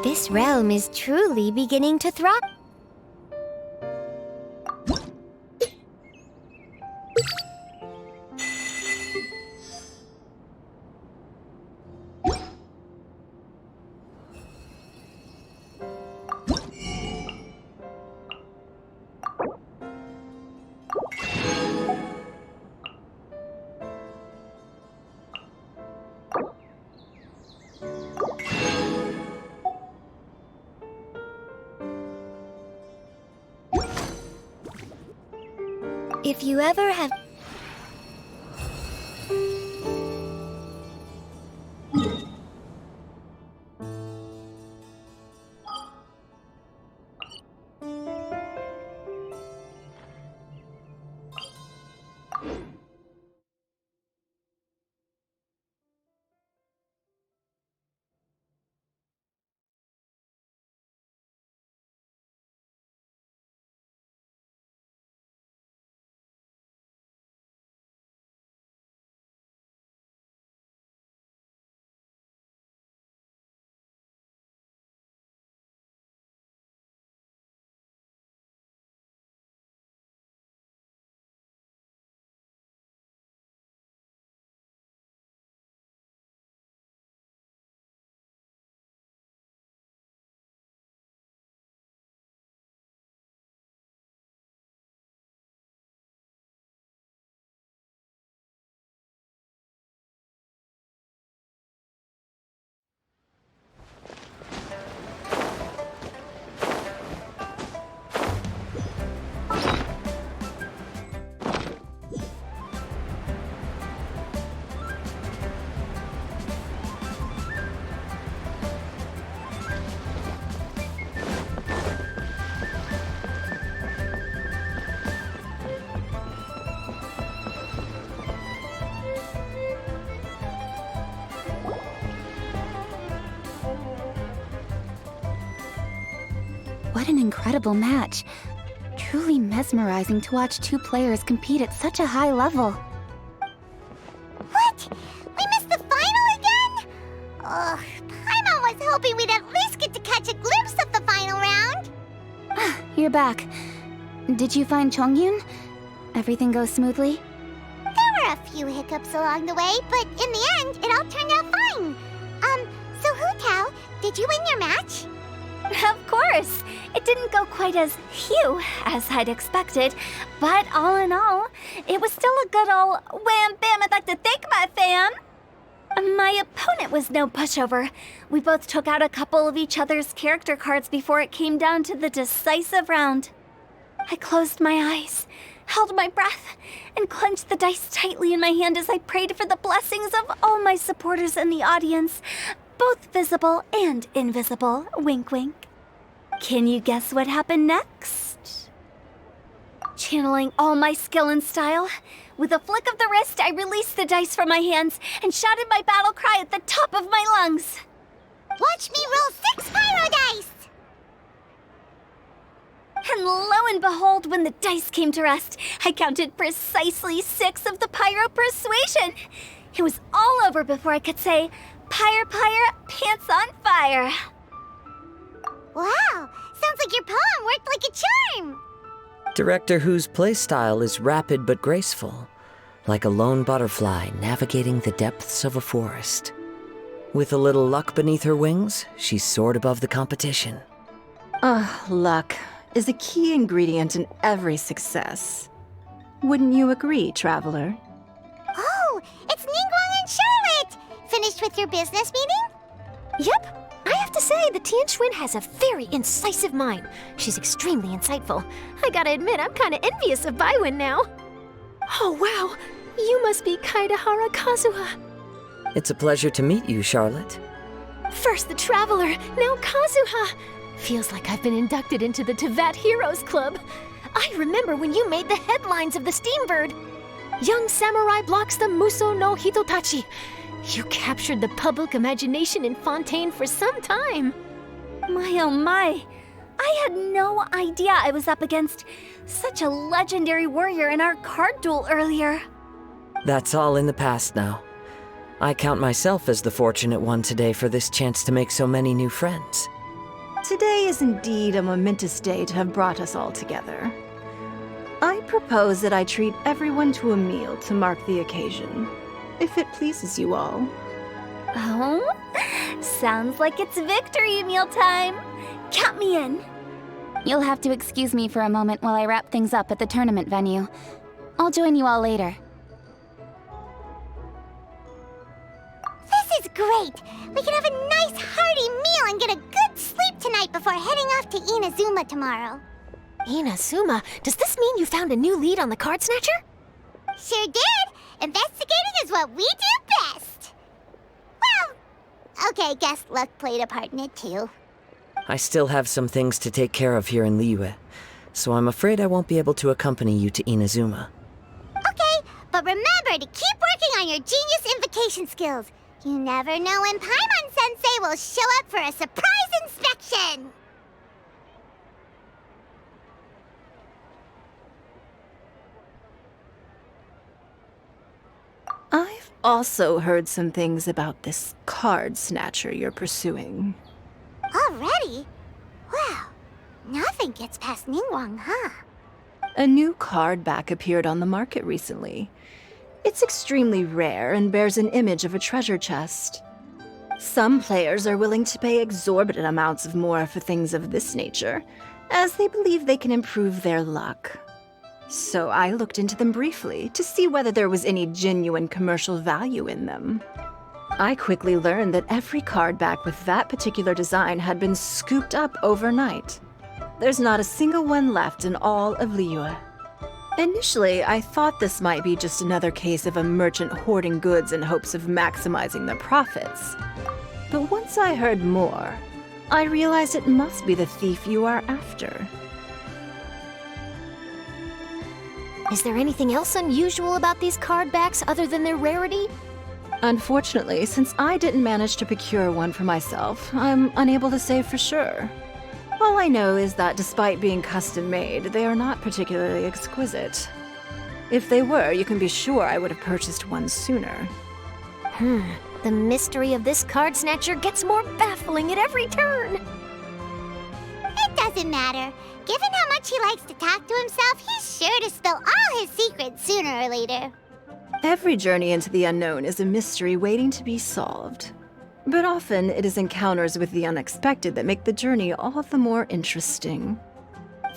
This realm is truly beginning to thrive. If you ever have What an incredible match. Truly mesmerizing to watch two players compete at such a high level. What? We missed the final again? Ugh, Paimon was hoping we'd at least get to catch a glimpse of the final round. You're back. Did you find Chongyun? Everything goes smoothly? There were a few hiccups along the way, but in the end, it all turned out fine. So Hu Tao, did you win your match? Of course! It didn't go quite as phew as I'd expected, but all in all, it was still a good ol' wham bam, I'd like to thank my fam! My opponent was no pushover. We both took out a couple of each other's character cards before it came down to the decisive round. I closed my eyes, held my breath, and clenched the dice tightly in my hand as I prayed for the blessings of all my supporters in the audience, both visible and invisible, wink wink. Can you guess what happened next? Channeling all my skill and style, with a flick of the wrist, I released the dice from my hands and shouted my battle cry at the top of my lungs. Watch me roll 6 pyro dice! And lo and behold, when the dice came to rest, I counted precisely 6 of the pyro persuasion. It was all over before I could say, "Pyre, pyre, pants on fire." Wow, sounds like your poem worked like a charm. Director Hu's playstyle is rapid but graceful, like a lone butterfly navigating the depths of a forest. With a little luck beneath her wings, she soared above the competition. Luck is a key ingredient in every success. Wouldn't you agree, Traveler? Oh, it's Ningguang and Charlotte! Finished with your business meeting? Yep. I have to say, the Tianquan has a very incisive mind. She's extremely insightful. I gotta admit, I'm kinda envious of Baiwen now. Oh, wow. You must be Kaidahara Kazuha. It's a pleasure to meet you, Charlotte. First the Traveler, now Kazuha. Feels like I've been inducted into the Tevat Heroes Club. I remember when you made the headlines of the Steambird. Young samurai blocks the Muso no Hitotachi. You captured the public imagination in Fontaine for some time. My oh my. I had no idea I was up against such a legendary warrior in our card duel earlier. That's all in the past now. I count myself as the fortunate one today for this chance to make so many new friends. Today is indeed a momentous day to have brought us all together. I propose that I treat everyone to a meal to mark the occasion, if it pleases you all. Oh? Sounds like it's victory meal time. Count me in. You'll have to excuse me for a moment while I wrap things up at the tournament venue. I'll join you all later. This is great! We can have a nice hearty meal and get a good sleep tonight before heading off to Inazuma tomorrow. Inazuma? Does this mean you found a new lead on the Card Snatcher? Sure did! Investigating is what we do best! Well, okay, guess luck played a part in it too. I still have some things to take care of here in Liyue, so I'm afraid I won't be able to accompany you to Inazuma. Okay, but remember to keep working on your genius invocation skills. You never know when Paimon-sensei will show up for a surprise inspection! I've also heard some things about this card snatcher you're pursuing. Already? Wow, nothing gets past Ningguang, huh? A new card back appeared on the market recently. It's extremely rare and bears an image of a treasure chest. Some players are willing to pay exorbitant amounts of more for things of this nature, as they believe they can improve their luck. So I looked into them briefly to see whether there was any genuine commercial value in them. I quickly learned that every card back with that particular design had been scooped up overnight. There's not a single one left in all of Liyue. Initially, I thought this might be just another case of a merchant hoarding goods in hopes of maximizing their profits. But once I heard more, I realized it must be the thief you are after. Is there anything else unusual about these card backs other than their rarity? Unfortunately, since I didn't manage to procure one for myself, I'm unable to say for sure. All I know is that despite being custom-made, they are not particularly exquisite. If they were, you can be sure I would have purchased one sooner. The mystery of this card snatcher gets more baffling at every turn. It doesn't matter. Given how much he likes to talk to himself, he's sure to spill all his secrets sooner or later. Every journey into the unknown is a mystery waiting to be solved. But often, it is encounters with the unexpected that make the journey all the more interesting.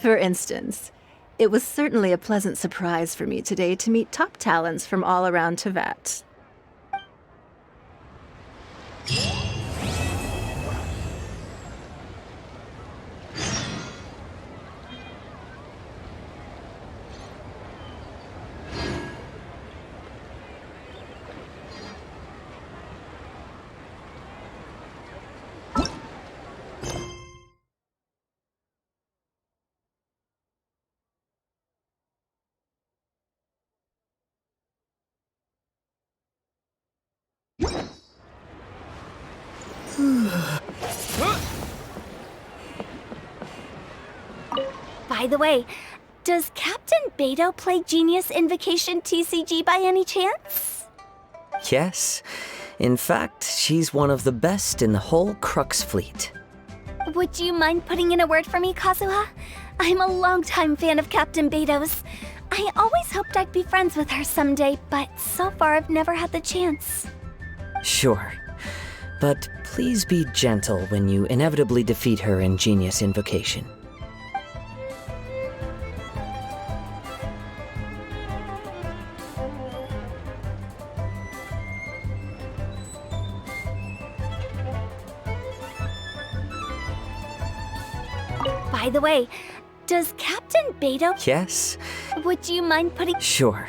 For instance, it was certainly a pleasant surprise for me today to meet top talents from all around Teyvat. By the way, does Captain Beto play Genius Invocation TCG by any chance? Yes. In fact, she's one of the best in the whole Crux fleet. Would you mind putting in a word for me, Kazuha? I'm a longtime fan of Captain Beto's. I always hoped I'd be friends with her someday, but so far I've never had the chance. Sure. But please be gentle when you inevitably defeat her in Genius Invocation. By the way, does Captain Beto... Yes? Would you mind putting... Sure.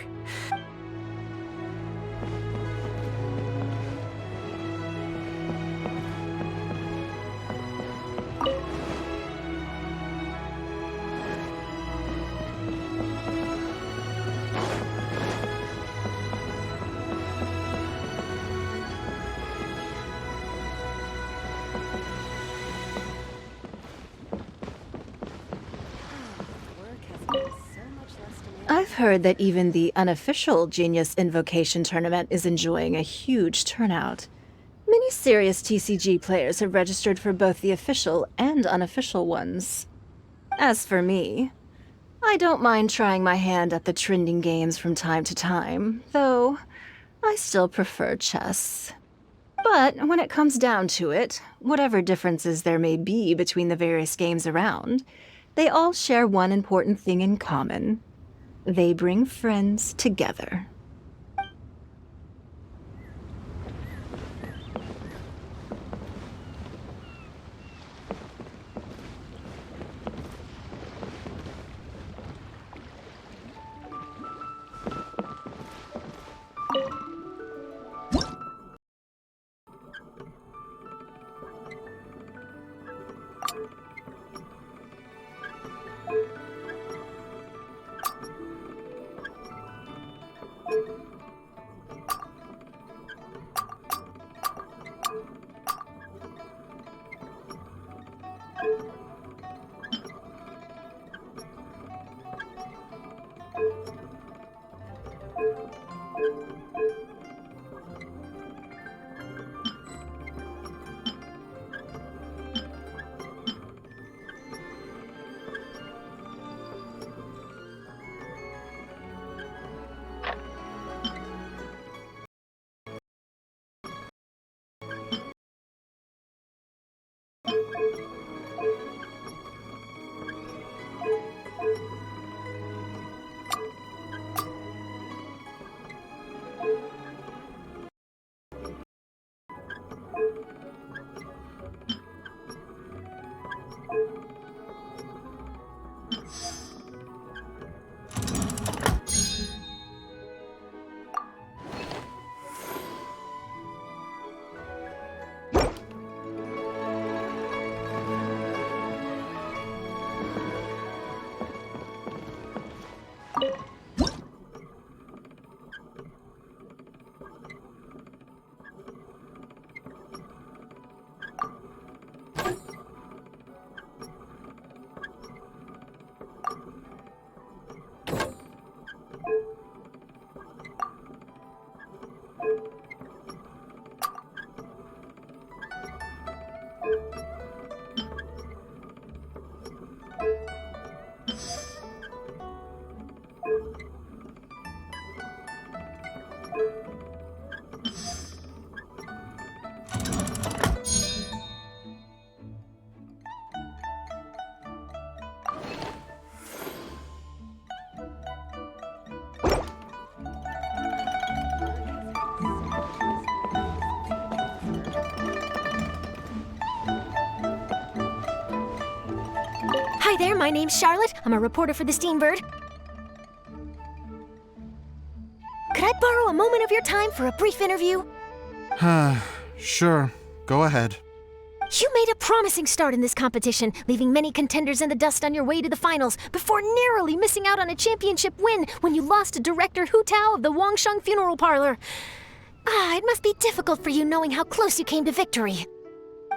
I've heard that even the unofficial Genius Invocation tournament is enjoying a huge turnout. Many serious TCG players have registered for both the official and unofficial ones. As for me, I don't mind trying my hand at the trending games from time to time, though I still prefer chess. But when it comes down to it, whatever differences there may be between the various games around, they all share one important thing in common. They bring friends together. Hi there, my name's Charlotte. I'm a reporter for the Steambird. Could I borrow a moment of your time for a brief interview? Sure. Go ahead. You made a promising start in this competition, leaving many contenders in the dust on your way to the finals, before narrowly missing out on a championship win when you lost to Director Hu Tao of the Wangsheng Funeral Parlor. It must be difficult for you knowing how close you came to victory.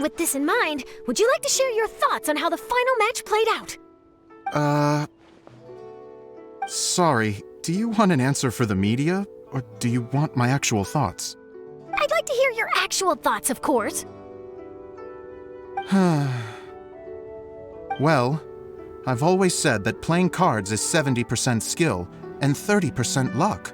With this in mind, would you like to share your thoughts on how the final match played out? Sorry. Do you want an answer for the media, or do you want my actual thoughts? I'd like to hear your actual thoughts, of course. Well, I've always said that playing cards is 70% skill and 30% luck.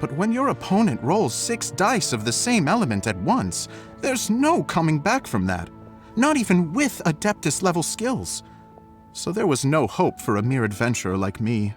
But when your opponent rolls 6 dice of the same element at once, there's no coming back from that, not even with Adeptus-level skills. So there was no hope for a mere adventurer like me.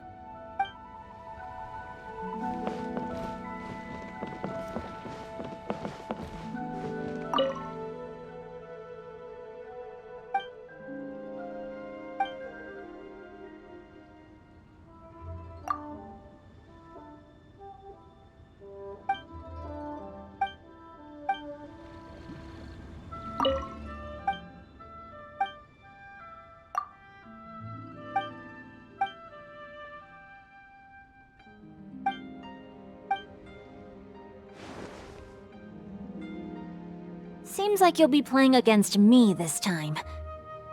Seems like you'll be playing against me this time.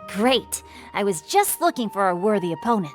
Great. I was just looking for a worthy opponent.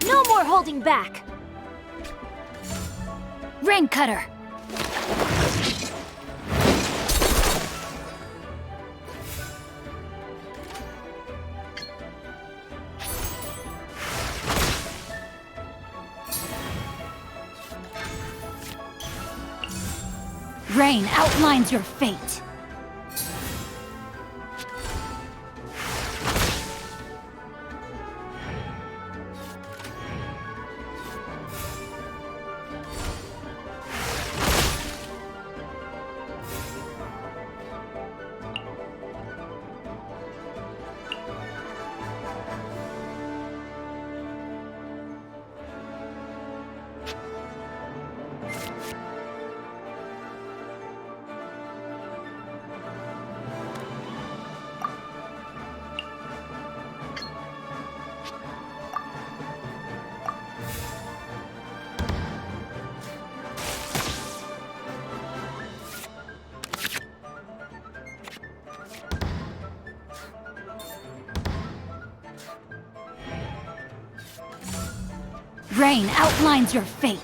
No more holding back! Rain Cutter! Rain outlines your fate. Rain outlines your fate.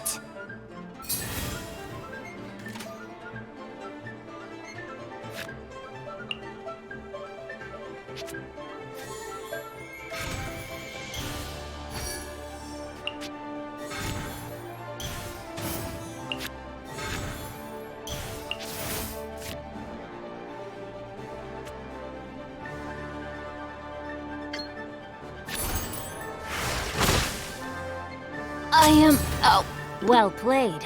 Well played.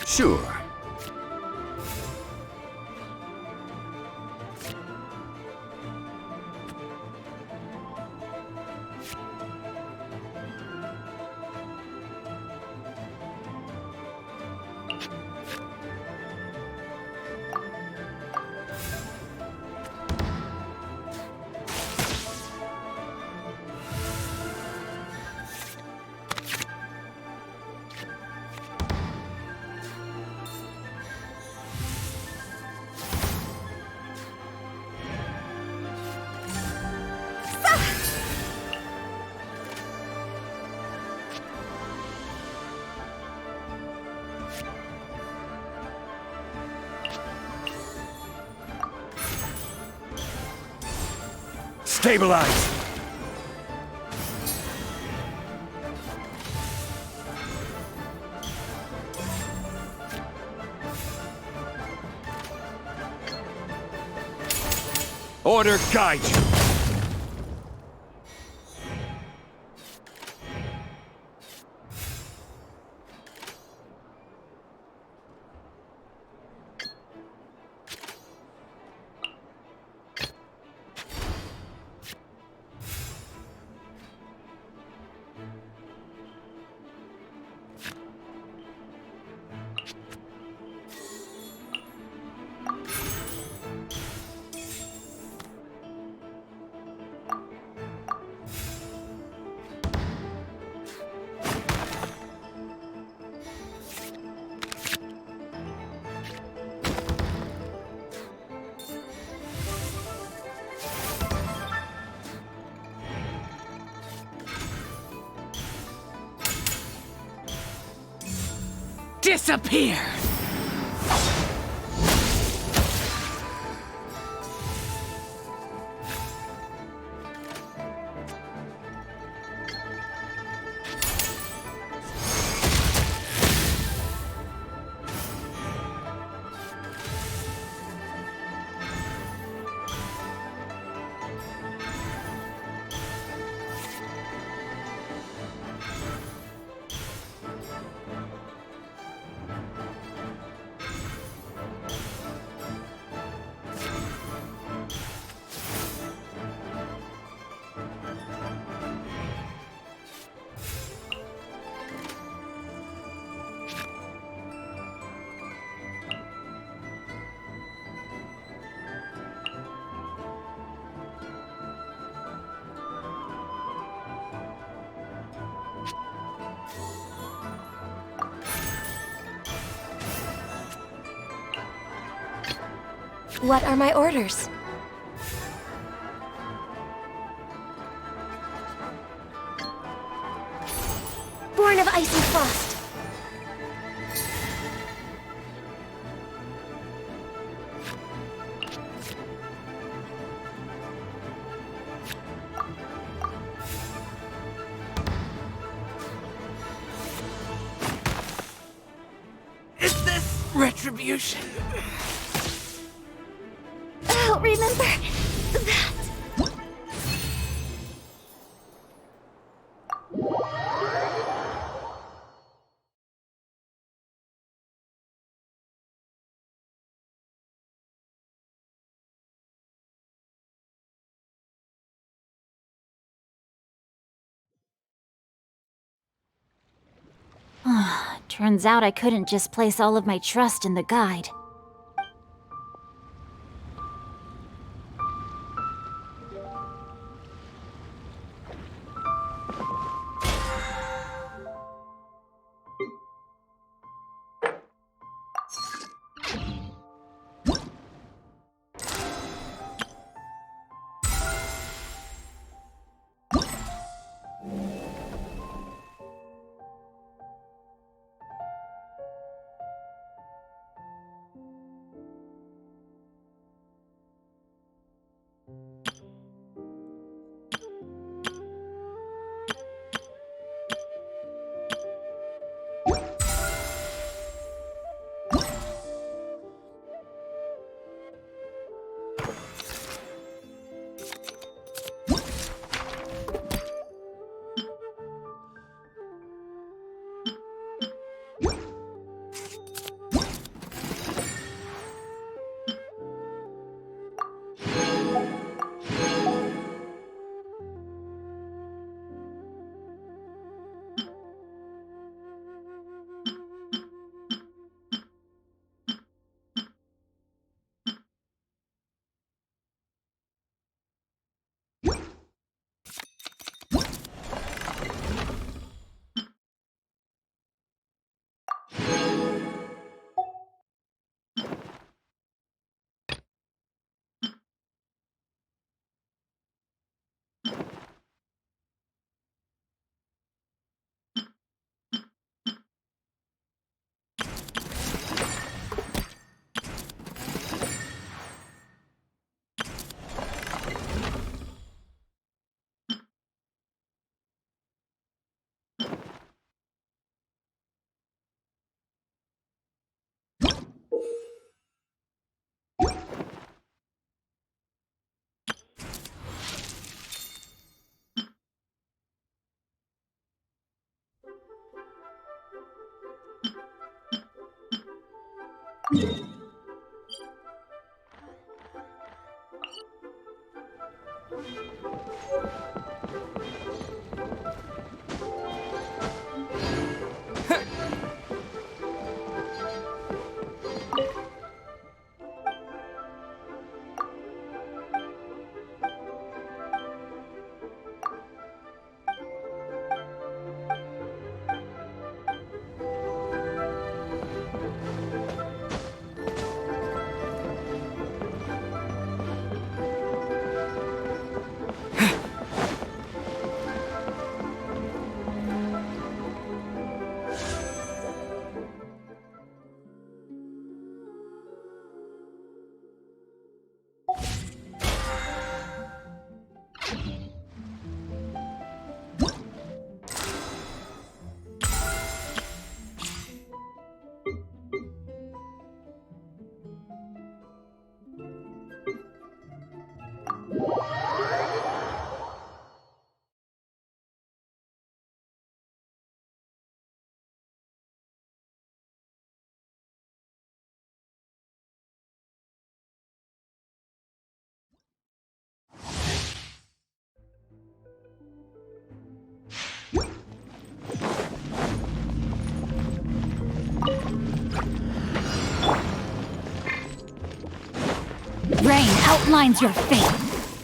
Sure. Stabilize! Order guide you! Disappear! What are my orders? Born of ice and frost. Is this retribution? Oh, remember that. Turns out I couldn't just place all of my trust in the guide. Rain outlines your fate.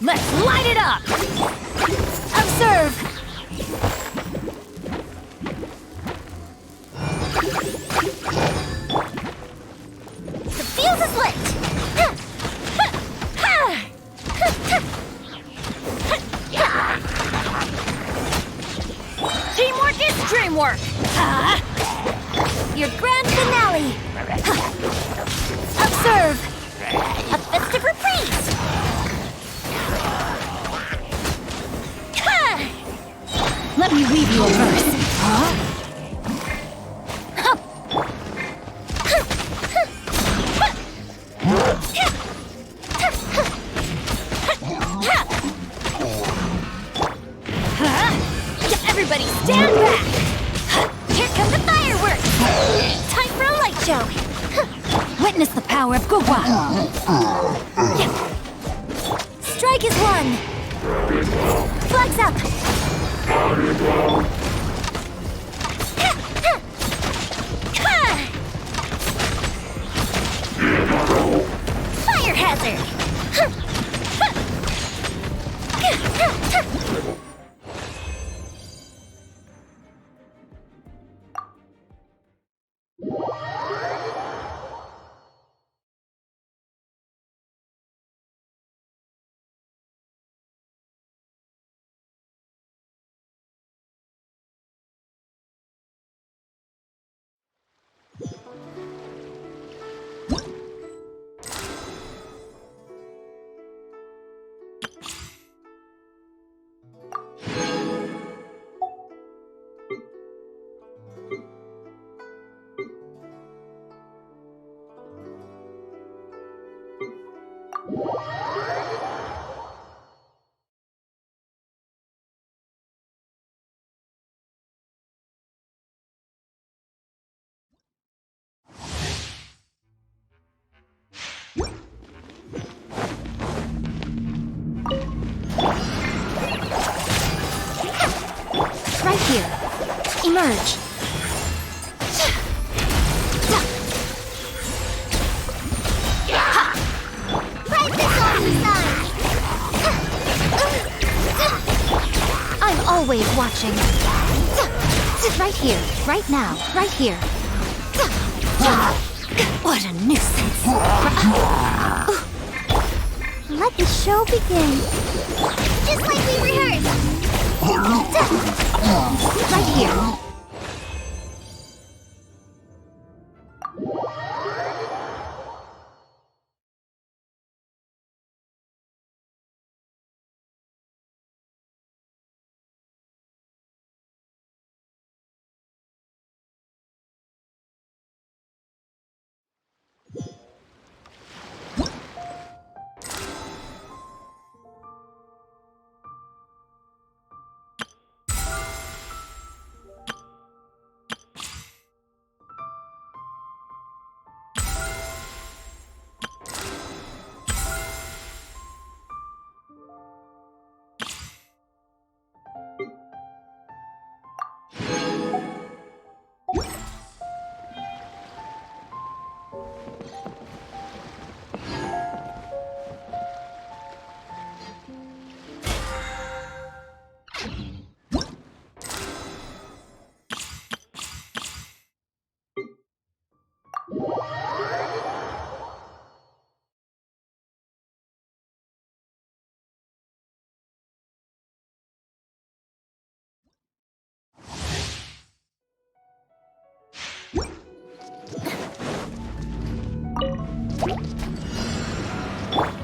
Let's light it up! Observe! The fuse is lit! Teamwork is dreamwork! Your grand finale! Observe! A festive reprise! Let me read you a verse. Huh? Everybody stand back! Here come the fireworks! Time for a light show! Witness the power of Gugwa! Strike is one! Flags up! Fire hazard! Emerge. Right this on the side. I'm always watching. Right here, right now, right here. What a nuisance. Let the show begin. Just like we rehearsed. Right here.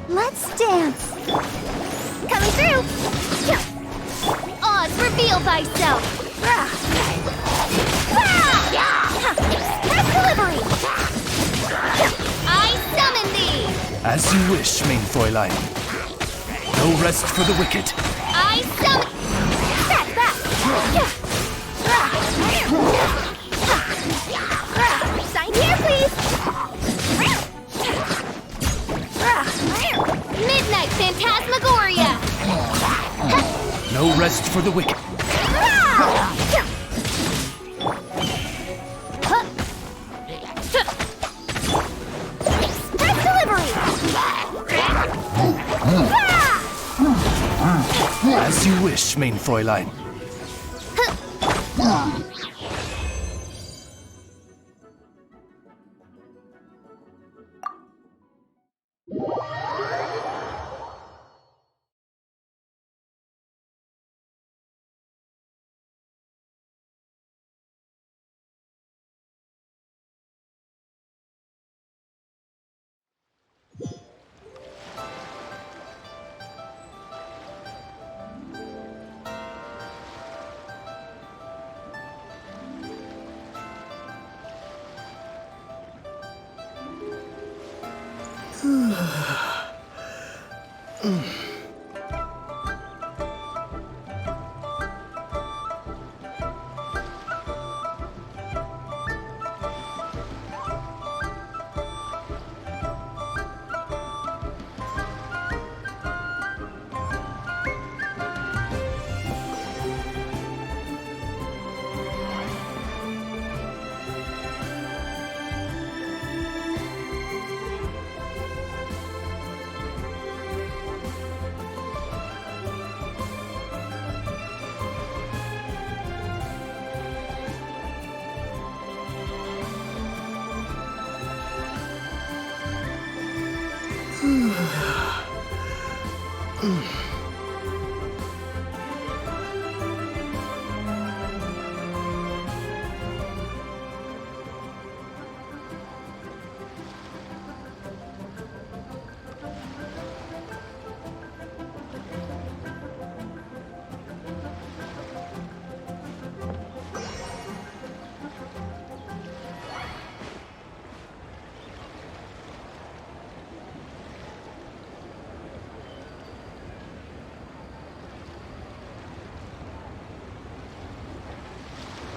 Let's dance. Coming through! Oz, reveal thyself! Express delivery! I summon thee! As you wish, main Fräulein. No rest for the wicked. I summon... Back! Sign here, please! Midnight Phantasmagoria! No rest for the wicked. Express delivery! As you wish, main Fräulein.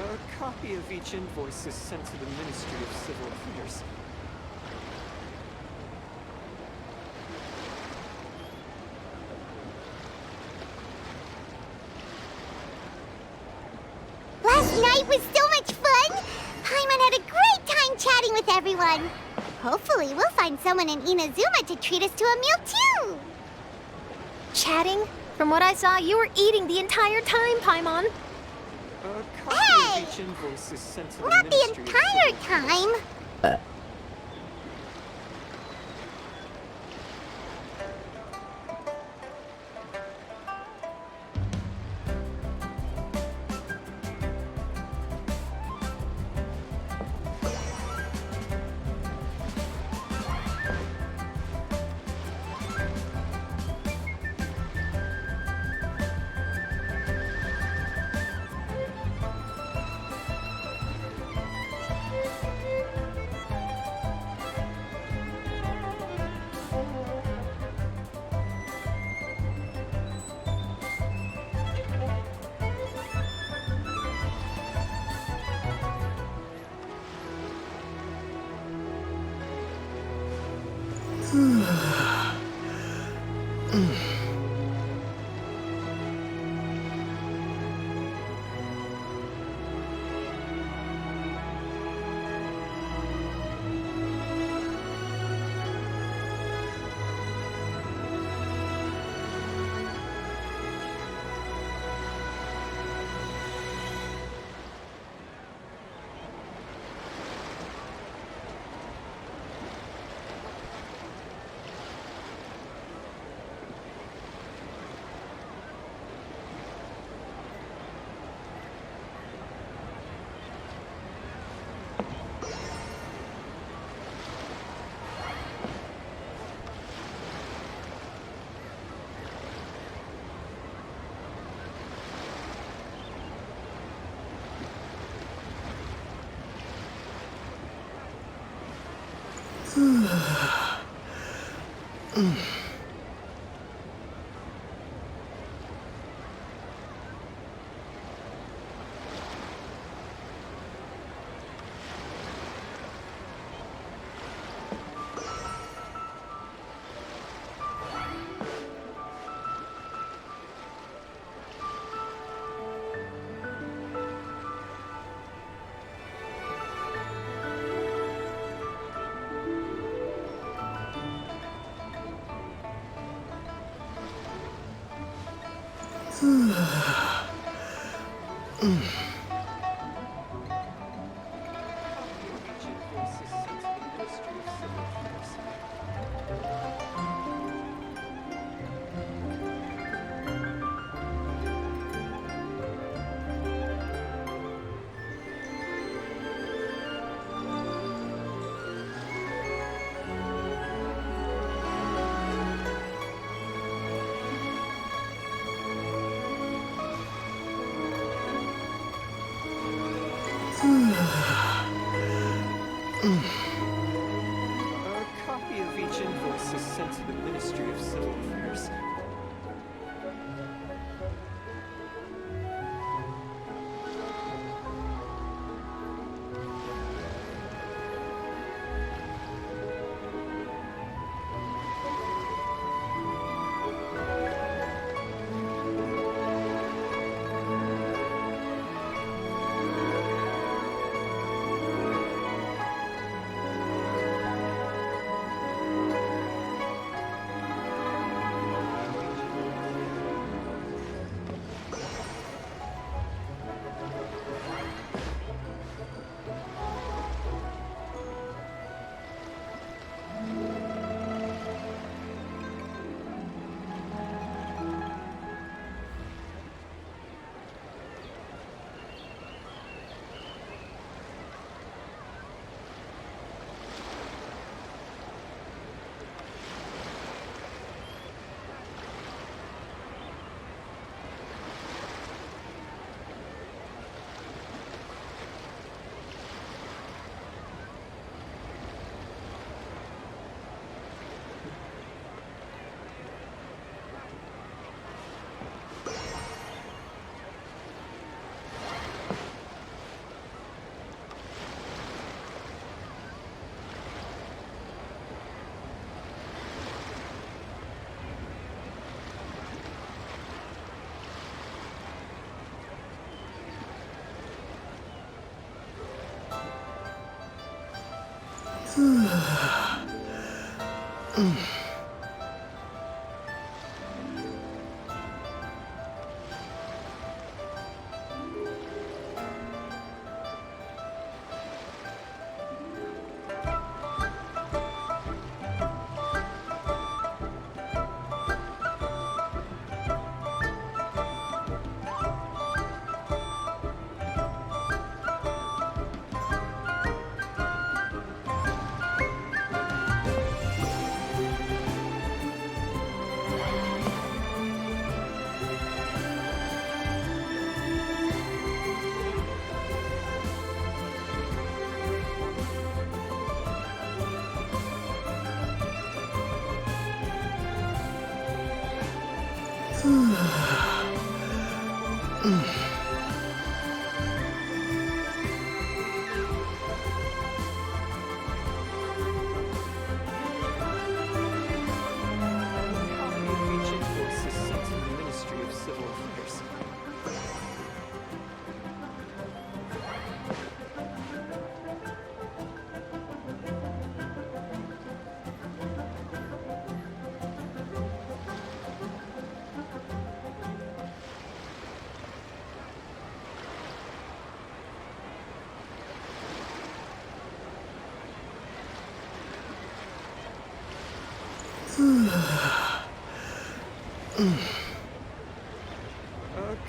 A copy of each invoice is sent to the Ministry of Civil Affairs. Last night night was so much fun! Paimon had a great time chatting with everyone. Hopefully, we'll find someone in Inazuma to treat us to a meal too! Chatting? From what I saw, you were eating the entire time, Paimon. Hey! Not the entire time! A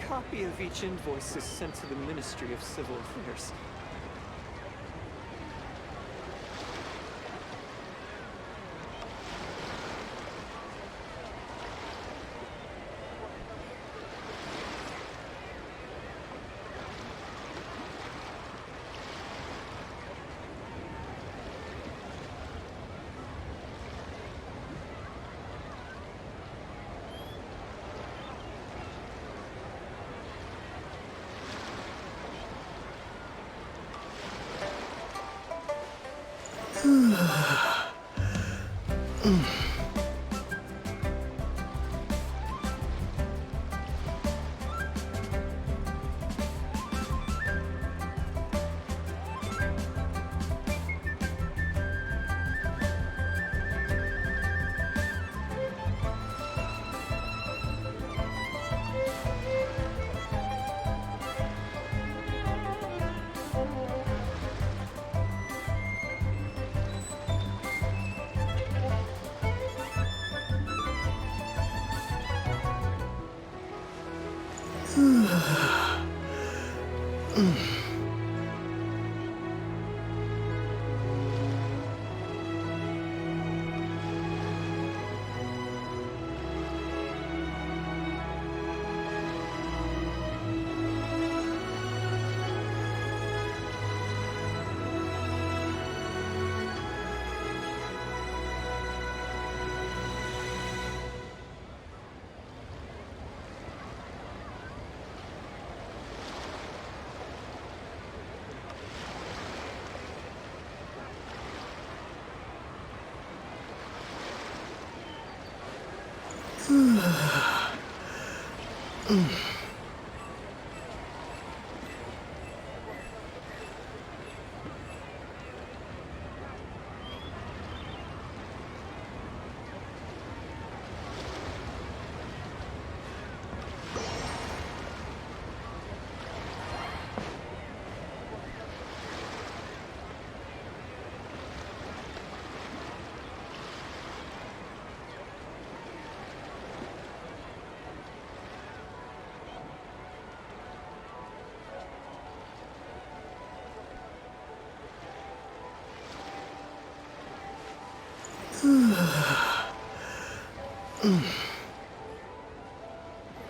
copy of each invoice is sent to the Ministry of Civil Affairs.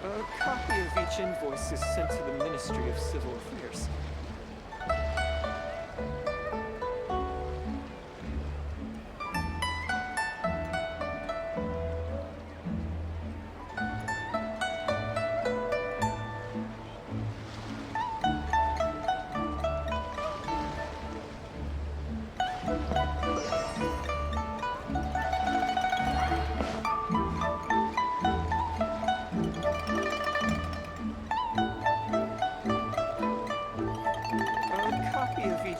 A copy of each invoice is sent to the Ministry of Civil Affairs.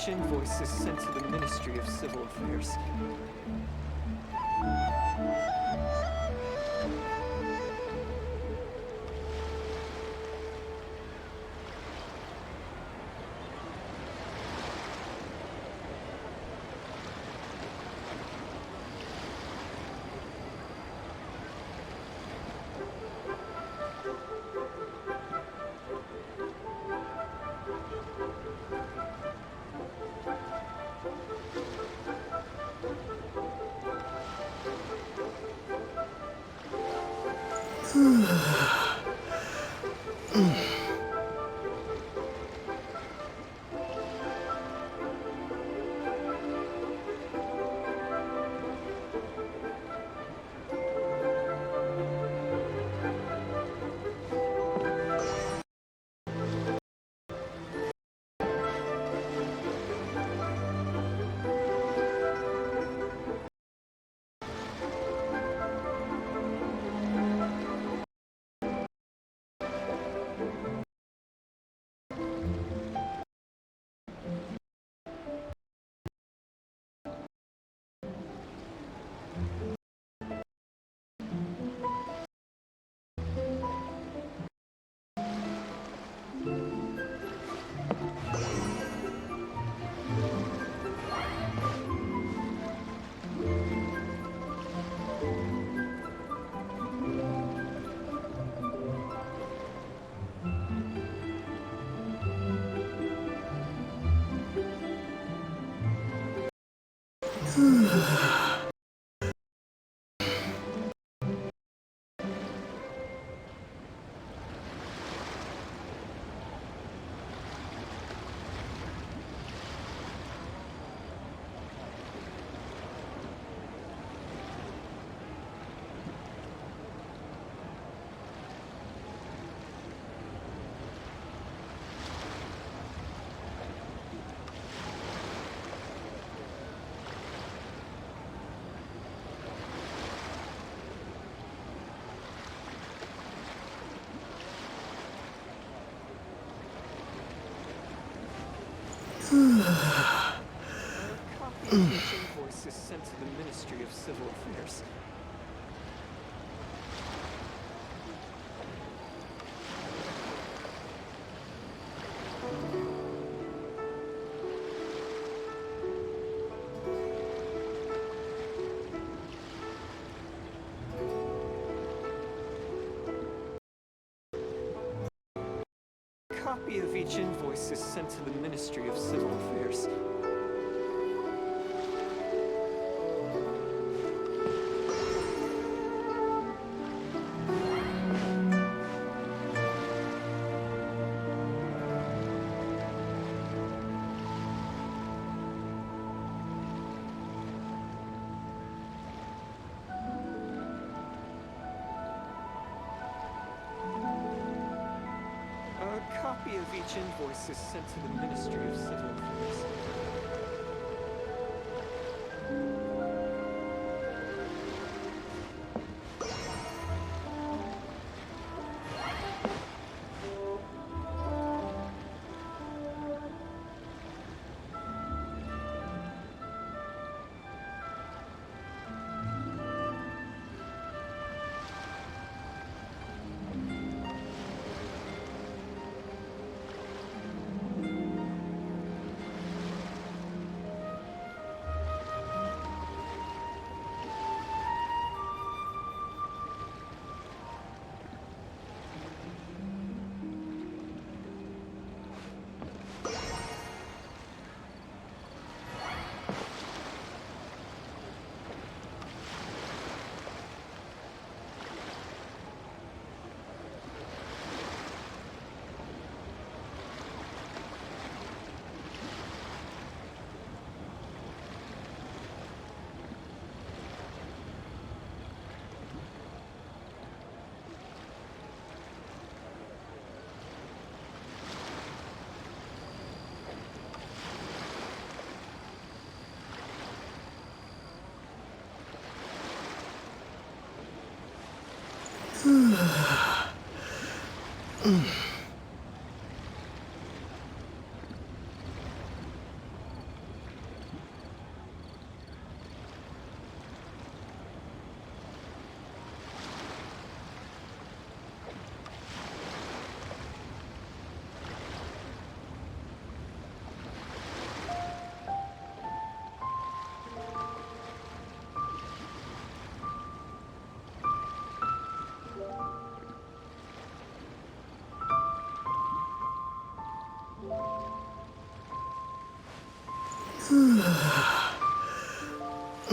each invoice is sent to the Ministry of Civil Affairs. A copy of each invoice is sent to the Ministry of Civil Affairs. A copy of each invoice is sent to the Ministry of Civil Affairs. A copy of each invoice is sent to the Ministry of Civil Affairs.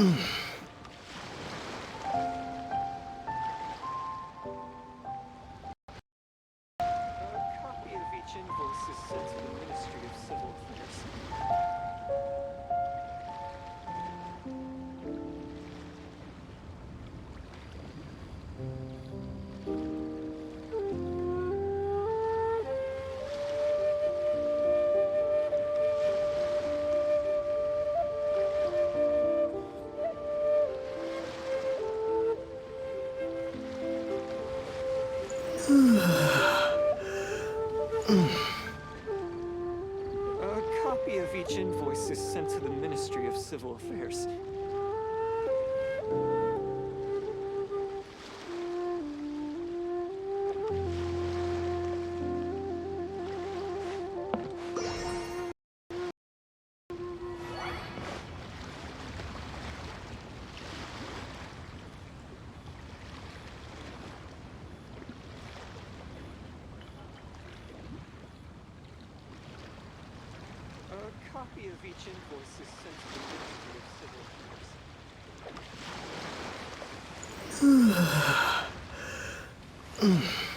A copy of each invoice is sent to the Ministry of Civil Affairs. A copy of each invoice is sent to the Ministry of Civil Affairs. A copy of each invoice is sent to the Ministry of Civil Affairs.